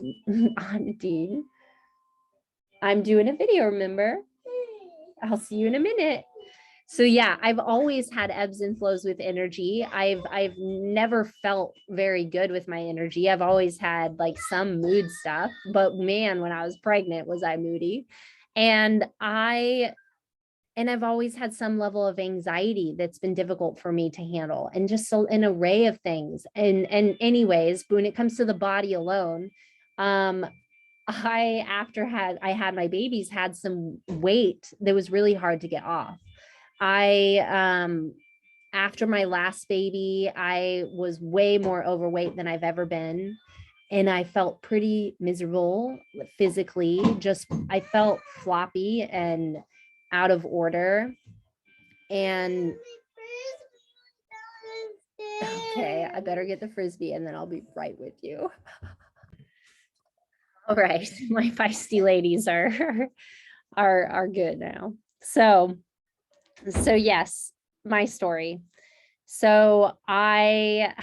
Auntie, I'm doing a video, remember? I'll see you in a minute. So yeah, I've always had ebbs and flows with energy. I've never felt very good with my energy. I've always had like some mood stuff, but man, when I was pregnant, was I moody. And I've always had some level of anxiety that's been difficult for me to handle, and just so an array of things. And anyways, when it comes to the body alone, I had my babies, had some weight that was really hard to get off. I After my last baby, I was way more overweight than I've ever been. And I felt pretty miserable physically. Just, I felt floppy and out of order. And okay, I better get the frisbee and then I'll be right with you. All right, my feisty ladies are good now. So yes, my story. So I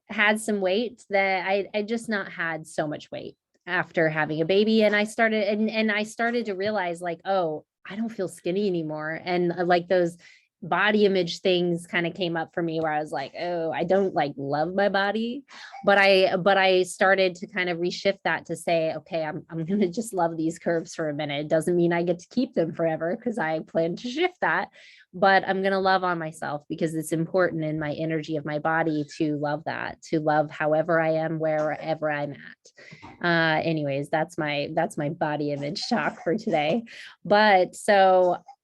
had some weight that I just not had so much weight after having a baby. And I started to realize like, oh, I don't feel skinny anymore. And like those body image things kind of came up for me where I was like, oh, I don't like love my body. But I started to kind of reshift that to say, okay, I'm gonna just love these curves for a minute. It doesn't mean I get to keep them forever because I plan to shift that, but I'm going to love on myself because it's important in my energy of my body to love that, to love however I am, wherever I'm at. Anyways, that's my body image talk for today. But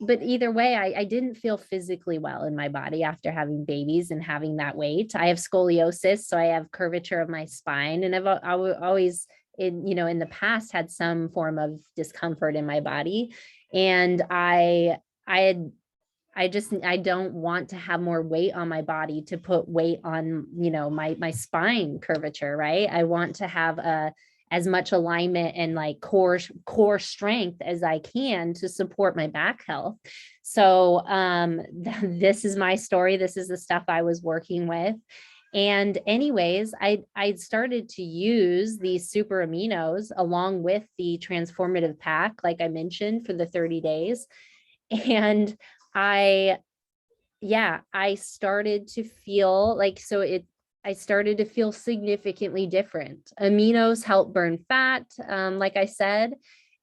either way, I didn't feel physically well in my body after having babies and having that weight. I have scoliosis, so I have curvature of my spine, and I always in the past had some form of discomfort in my body, and I had I don't want to have more weight on my body to put weight on, my spine curvature, right? I want to have as much alignment and like core strength as I can to support my back health. So this is my story. This is the stuff I was working with. And anyways, I started to use these super aminos along with the transformative pack, like I mentioned, for the 30 days. And I, yeah, I started to feel like, I started to feel significantly different. Aminos help burn fat, like I said,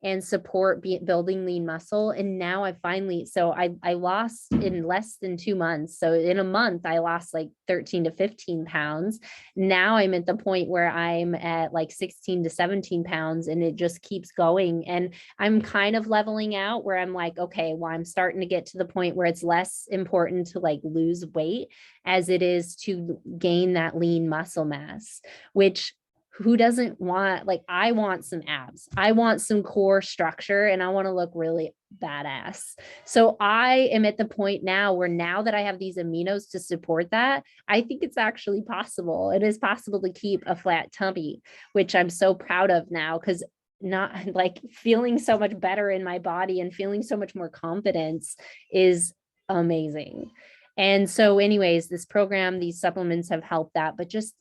and support building lean muscle. And now I lost in less than 2 months. So in a month, I lost like 13 to 15 pounds. Now I'm at the point where I'm at like 16 to 17 pounds and it just keeps going. And I'm kind of leveling out where I'm like, okay, well, I'm starting to get to the point where it's less important to like lose weight as it is to gain that lean muscle mass, which who doesn't want, like, I want some abs, I want some core structure, and I want to look really badass. So I am at the point now where now that I have these aminos to support that, I think it's actually possible. It is possible to keep a flat tummy, which I'm so proud of now, because not like feeling so much better in my body and feeling so much more confidence is amazing. And so anyways, this program, these supplements have helped that, but just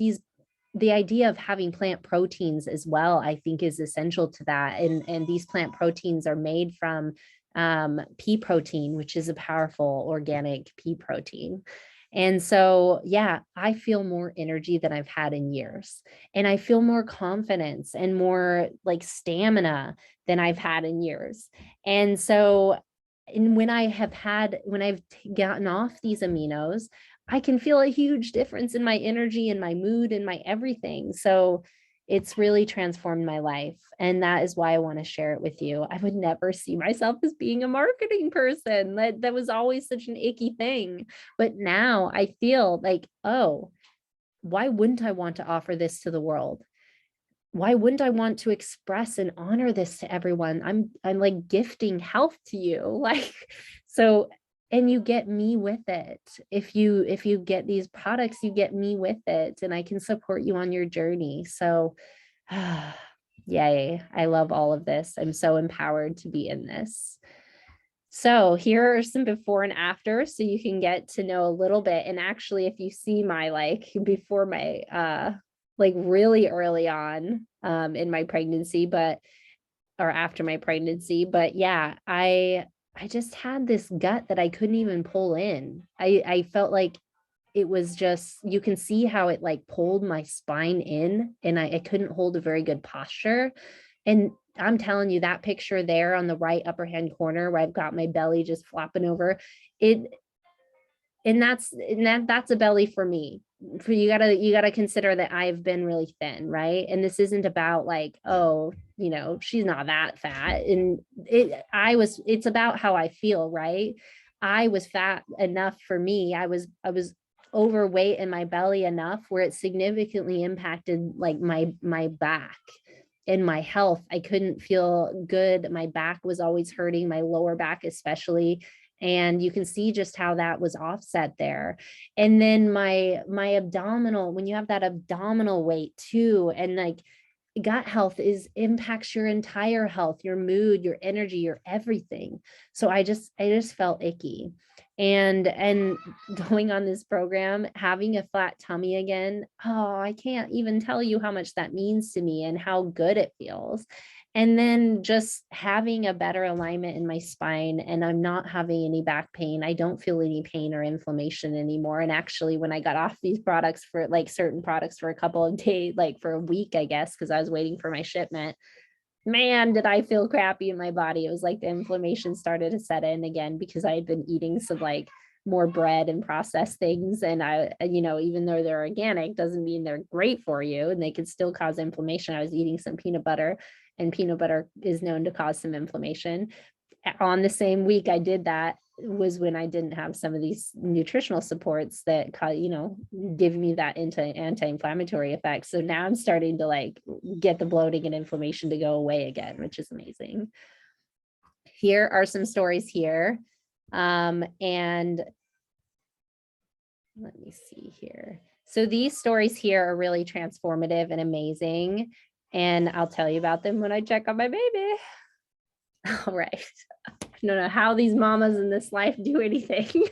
the idea of having plant proteins as well, I think is essential to that. And these plant proteins are made from pea protein, which is a powerful organic pea protein. And so, yeah, I feel more energy than I've had in years. And I feel more confidence and more like stamina than I've had in years. And so, and when I've gotten off these aminos, I can feel a huge difference in my energy and my mood and my everything. So it's really transformed my life. And that is why I want to share it with you. I would never see myself as being a marketing person. That was always such an icky thing. But now I feel like, oh, why wouldn't I want to offer this to the world? Why wouldn't I want to express and honor this to everyone? I'm like gifting health to you. Like, so, and you get me with it. If you get these products, you get me with it, and I can support you on your journey. So yay, I love all of this. I'm so empowered to be in this. So here are some before and after, so you can get to know a little bit. And actually, if you see my like before my like really early on in my pregnancy, or after my pregnancy, but yeah, I just had this gut that I couldn't even pull in. I felt like it was just, you can see how it like pulled my spine in, and I couldn't hold a very good posture. And I'm telling you, that picture there on the right upper hand corner where I've got my belly just flopping over it, and that's a belly for me. you gotta consider that I've been really thin, right? And this isn't about like, oh, she's not that fat. And it's about how I feel, right? I was fat enough for me. I was overweight in my belly enough where it significantly impacted like my back and my health. I couldn't feel good. My back was always hurting, my lower back especially. And you can see just how that was offset there. And then my abdominal, when you have that abdominal weight too, and like gut health is impacts your entire health, your mood, your energy, your everything. So I just felt icky. And going on this program, having a flat tummy again, oh, I can't even tell you how much that means to me and how good it feels. And then just having a better alignment in my spine, and I'm not having any back pain. I don't feel any pain or inflammation anymore. And actually, when I got off these products for like certain products for a couple of days, like for a week, I guess, because I was waiting for my shipment, man, did I feel crappy in my body. It was like the inflammation started to set in again because I had been eating some like more bread and processed things. And even though they're organic, doesn't mean they're great for you, and they could still cause inflammation. I was eating some peanut butter, and peanut butter is known to cause some inflammation. On the same week I did that was when I didn't have some of these nutritional supports that give me that anti-inflammatory effect. So now I'm starting to like get the bloating and inflammation to go away again, which is amazing. Here are some stories here. And let me see here. So these stories here are really transformative and amazing. And I'll tell you about them when I check on my baby. All right. I don't know how these mamas in this life do anything.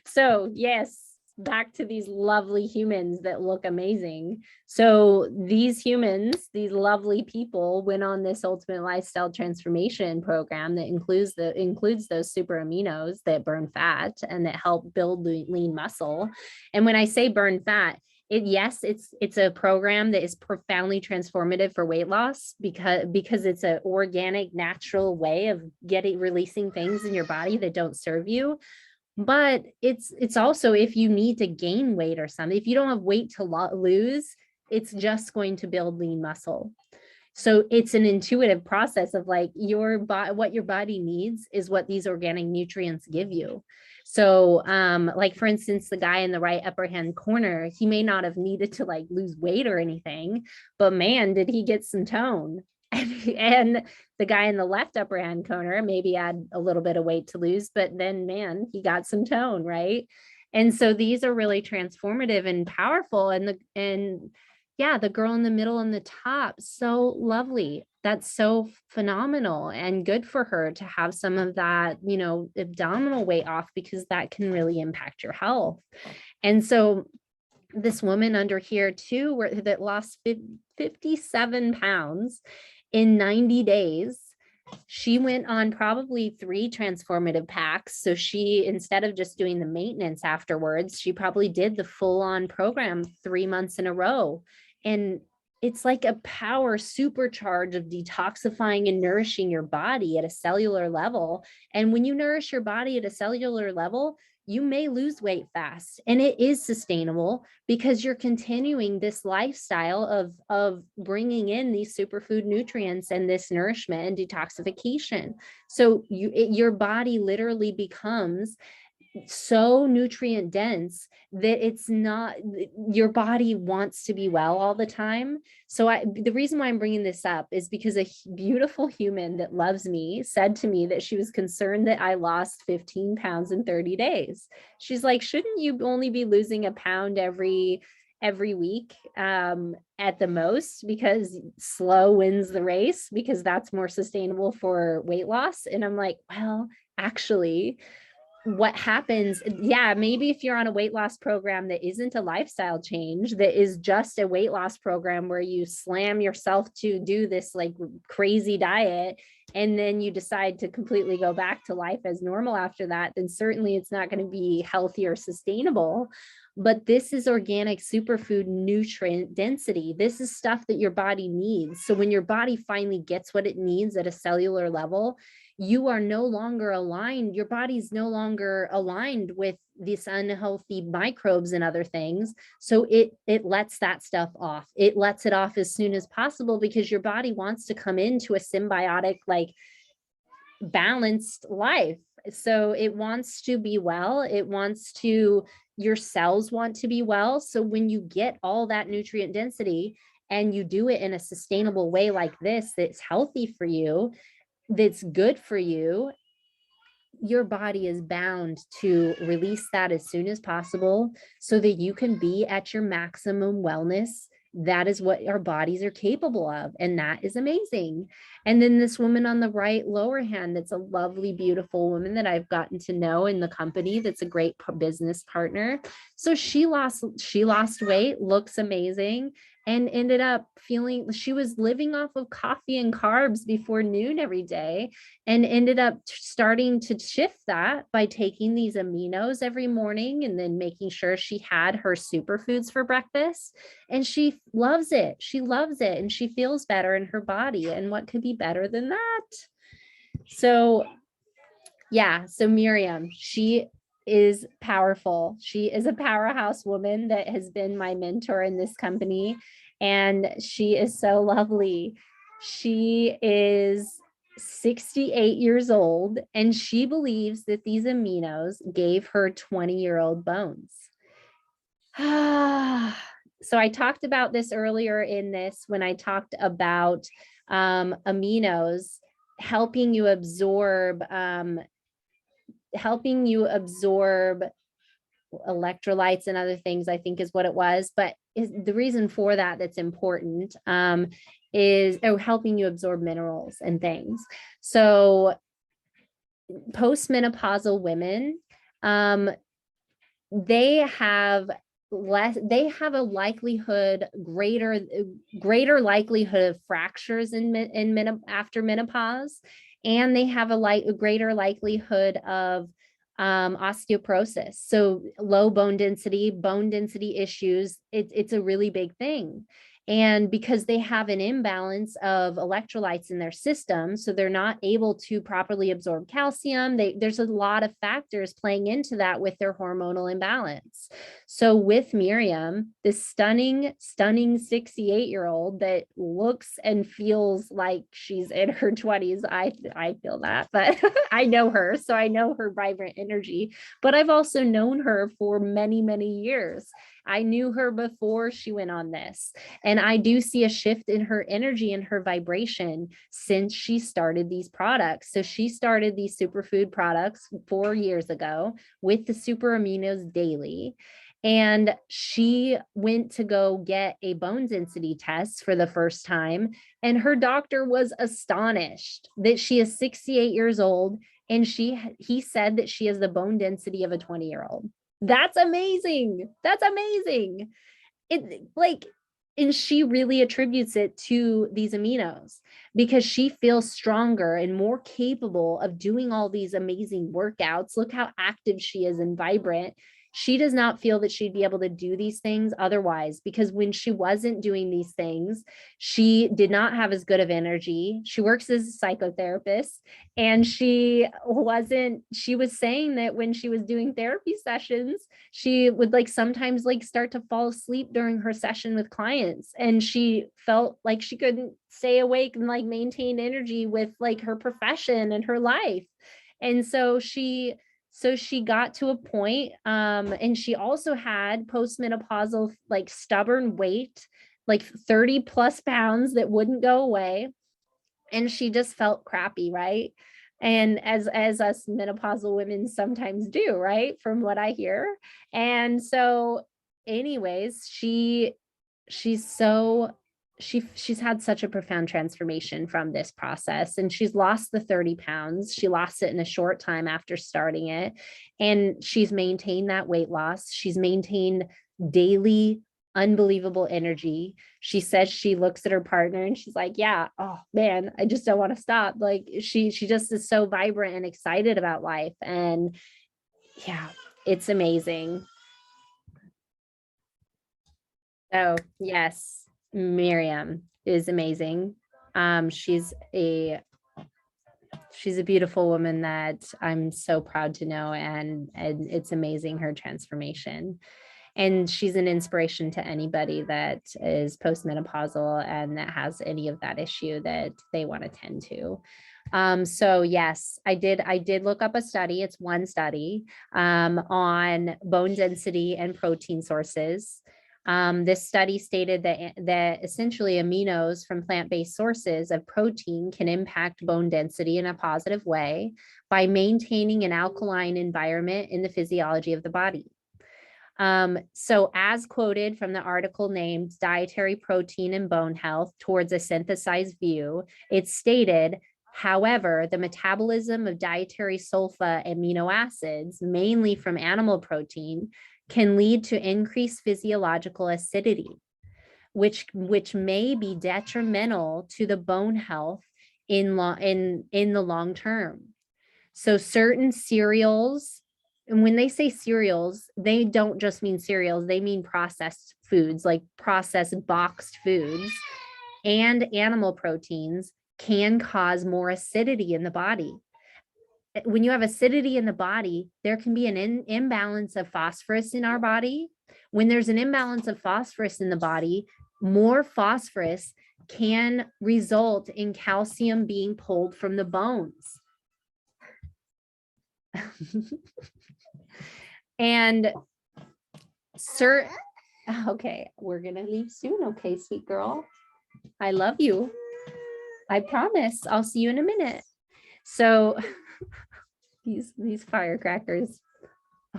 So yes, back to these lovely humans that look amazing. So these humans, these lovely people went on this ultimate lifestyle transformation program that includes those super aminos that burn fat and that help build lean muscle. And when I say burn fat, it's a program that is profoundly transformative for weight loss because it's an organic, natural way of releasing things in your body that don't serve you. But it's also, if you need to gain weight or something, if you don't have weight to lose, it's just going to build lean muscle. So it's an intuitive process of like what your body needs is what these organic nutrients give you. So like for instance, the guy in the right upper hand corner, he may not have needed to like lose weight or anything, but man, did he get some tone. And the guy in the left upper hand corner maybe had a little bit of weight to lose, but then man, he got some tone, right? And so these are really transformative and powerful. And yeah, the girl in the middle and the top, so lovely. That's so phenomenal and good for her to have some of that, abdominal weight off, because that can really impact your health. And so this woman under here too, that lost 57 pounds in 90 days. She went on probably 3 transformative packs. So she, instead of just doing the maintenance afterwards, she probably did the full-on program 3 months in a row. And it's like a power supercharge of detoxifying and nourishing your body at a cellular level. And when you nourish your body at a cellular level, you may lose weight fast, and it is sustainable because you're continuing this lifestyle of bringing in these superfood nutrients and this nourishment and detoxification. So your body literally becomes so nutrient dense that it's not, your body wants to be well all the time. So the reason why I'm bringing this up is because a beautiful human that loves me said to me that she was concerned that I lost 15 pounds in 30 days. She's like, shouldn't you only be losing a pound every week at the most, because slow wins the race, because that's more sustainable for weight loss? And I'm like, well, actually, what happens, yeah, maybe if you're on a weight loss program that isn't a lifestyle change, that is just a weight loss program where you slam yourself to do this like crazy diet, and then you decide to completely go back to life as normal after that, then certainly it's not going to be healthy or sustainable. But this is organic superfood nutrient density. This is stuff that your body needs. So when your body finally gets what it needs at a cellular level, you are no longer aligned. Your body's no longer aligned with this unhealthy microbes and other things. So it lets that stuff off. It lets it off as soon as possible because your body wants to come into a symbiotic, like balanced life. So it wants to be well. It wants to, your cells want to be well. So when you get all that nutrient density and you do it in a sustainable way like this, that's healthy for you, that's good for you, your body is bound to release that as soon as possible so that you can be at your maximum wellness. That is what our bodies are capable of. And that is amazing. And then this woman on the right lower hand, that's a lovely, beautiful woman that I've gotten to know in the company. That's a great business partner. So she lost weight, looks amazing, and ended up feeling, she was living off of coffee and carbs before noon every day, and ended up starting to shift that by taking these aminos every morning and then making sure she had her superfoods for breakfast. And she loves it. She loves it. And she feels better in her body. And what could be better than that? So yeah, so Miriam, she is powerful. She is a powerhouse woman that has been my mentor in this company. And she is so lovely. She is 68 years old, and she believes that these aminos gave her 20-year-old bones. So I talked about this earlier in this when I talked about aminos helping you absorb electrolytes and other things, I think is what it was. But the reason for that that's important is helping you absorb minerals and things. So postmenopausal women, they have a likelihood, greater likelihood of fractures after menopause, and they have a greater likelihood of osteoporosis. So low bone density issues, it's a really big thing. And because they have an imbalance of electrolytes in their system, so they're not able to properly absorb calcium. There's a lot of factors playing into that with their hormonal imbalance. So with Miriam, this stunning 68-year-old that looks and feels like she's in her 20s, I feel that, but I know her, so I know her vibrant energy, but I've also known her for many, many years. I knew her before she went on this. And I do see a shift in her energy and her vibration since she started these products. So she started these superfood products 4 years ago with the super aminos daily. And she went to go get a bone density test for the first time. And her doctor was astonished that she is 68 years old. And he said that she has the bone density of a 20-year-old. That's amazing. That's amazing. And she really attributes it to these aminos because she feels stronger and more capable of doing all these amazing workouts. Look how active she is and vibrant. She does not feel that she'd be able to do these things otherwise, because when she wasn't doing these things, she did not have as good of energy. She works as a psychotherapist, and she was saying that when she was doing therapy sessions, she would sometimes start to fall asleep during her session with clients, and she felt like she couldn't stay awake and maintain energy with her profession and her life. And so she got to a point, and she also had postmenopausal stubborn weight, 30 plus pounds that wouldn't go away. And she just felt crappy, right? And as us menopausal women sometimes do, right? From what I hear. And so anyways, she's had such a profound transformation from this process, and she's lost the 30 pounds. She lost it in a short time after starting it, and she's maintained that weight loss. She's maintained daily unbelievable energy. She says she looks at her partner and she's like, yeah, oh man, I just don't want to stop. She just is so vibrant and excited about life. And yeah, it's amazing. Oh yes, Miriam is amazing. She's she's a beautiful woman that I'm so proud to know, and it's amazing her transformation. And she's an inspiration to anybody that is postmenopausal and that has any of that issue that they want to tend to. So yes, I did look up a study. It's one study on bone density and protein sources. This study stated that essentially aminos from plant-based sources of protein can impact bone density in a positive way by maintaining an alkaline environment in the physiology of the body. So as quoted from the article named Dietary Protein and Bone Health Towards a Synthesized View, it stated, however, the metabolism of dietary sulfa amino acids, mainly from animal protein, can lead to increased physiological acidity, which may be detrimental to the bone health in the long term. So certain cereals, and when they say cereals, they don't just mean cereals, they mean processed foods, like processed boxed foods, and animal proteins can cause more acidity in the body. When you have acidity in the body, there can be an imbalance of phosphorus in our body. When there's an imbalance of phosphorus in the body, more phosphorus can result in calcium being pulled from the bones. And okay, we're gonna leave soon. Okay, sweet girl. I love you. I promise. I'll see you in a minute. So these firecrackers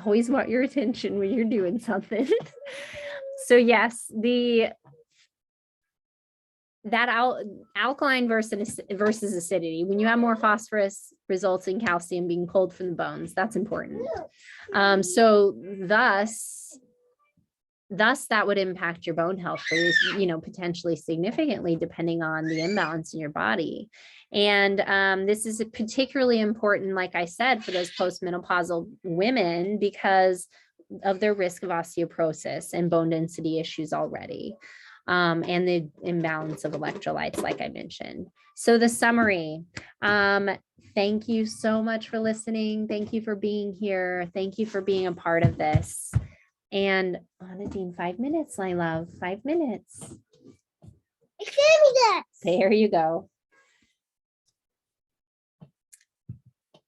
always want your attention when you're doing something. So yes, alkaline versus acidity. When you have more phosphorus, results in calcium being pulled from the bones. That's important. So thus that would impact your bone health, potentially significantly, depending on the imbalance in your body. And this is particularly important, like I said, for those postmenopausal women because of their risk of osteoporosis and bone density issues already. And the imbalance of electrolytes, like I mentioned. So the summary, thank you so much for listening. Thank you for being here. Thank you for being a part of this. And Nadine, 5 minutes, my love, 5 minutes. There you go.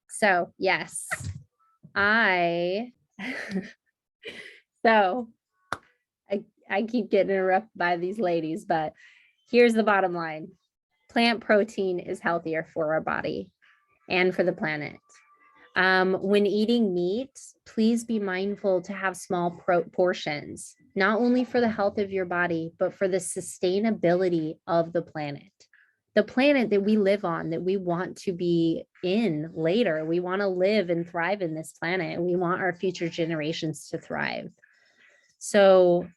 So yes, I keep getting interrupted by these ladies, but here's the bottom line. Plant protein is healthier for our body and for the planet. When eating meat, please be mindful to have small portions, not only for the health of your body, but for the sustainability of the planet that we live on, that we want to be in later. We want to live and thrive in this planet, and we want our future generations to thrive. So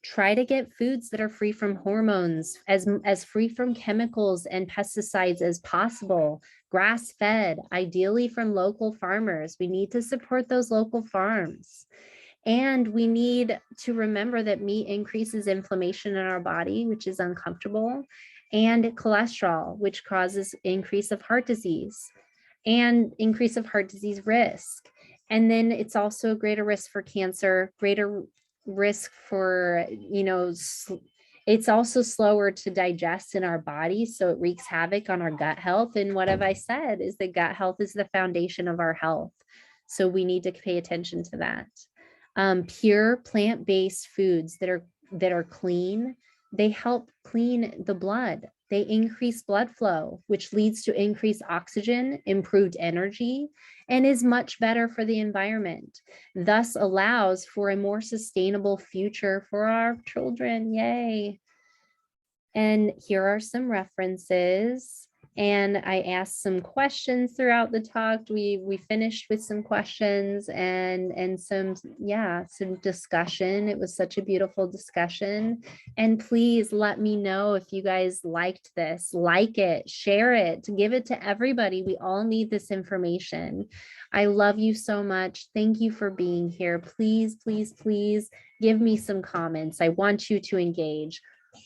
try to get foods that are free from hormones, as free from chemicals and pesticides as possible, grass-fed, ideally from local farmers. We need to support those local farms. And we need to remember that meat increases inflammation in our body, which is uncomfortable, and cholesterol, which causes increase of heart disease and increase of heart disease risk. And then it's also a greater risk for cancer, greater risk for, it's also slower to digest in our body. So it wreaks havoc on our gut health. And what have I said is that gut health is the foundation of our health. So we need to pay attention to that. Pure plant-based foods that are clean, they help clean the blood. They increase blood flow, which leads to increased oxygen, improved energy, and is much better for the environment, thus allows for a more sustainable future for our children. Yay. And here are some references. And I asked some questions throughout the talk. We finished with some questions and some discussion. It was such a beautiful discussion. And please let me know if you guys liked this. Like it, share it, give it to everybody. We all need this information. I love you so much. Thank you for being here. Please, please, please give me some comments. I want you to engage.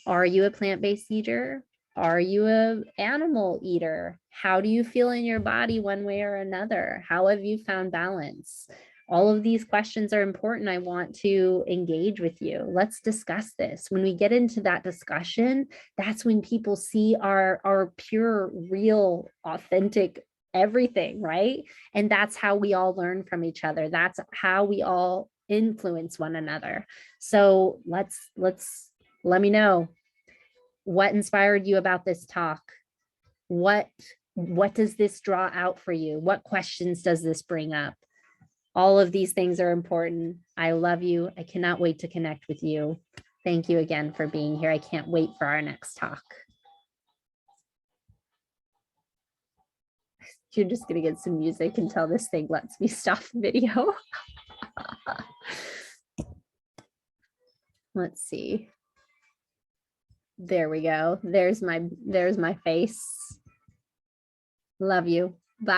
Are you a plant-based eater? Are you an animal eater? How do you feel in your body one way or another? How have you found balance? All of these questions are important. I want to engage with you. Let's discuss this. When we get into that discussion, that's when people see our pure, real, authentic everything, right? And that's how we all learn from each other. That's how we all influence one another. So let me know what inspired you about this talk. What does this draw out for you? What questions does this bring up? All of these things are important. I love you. I cannot wait to connect with you. Thank you again for being here. I can't wait for our next talk. You're just going to get some music until this thing lets me stop the video. Let's see. There we go. There's my face. Love you.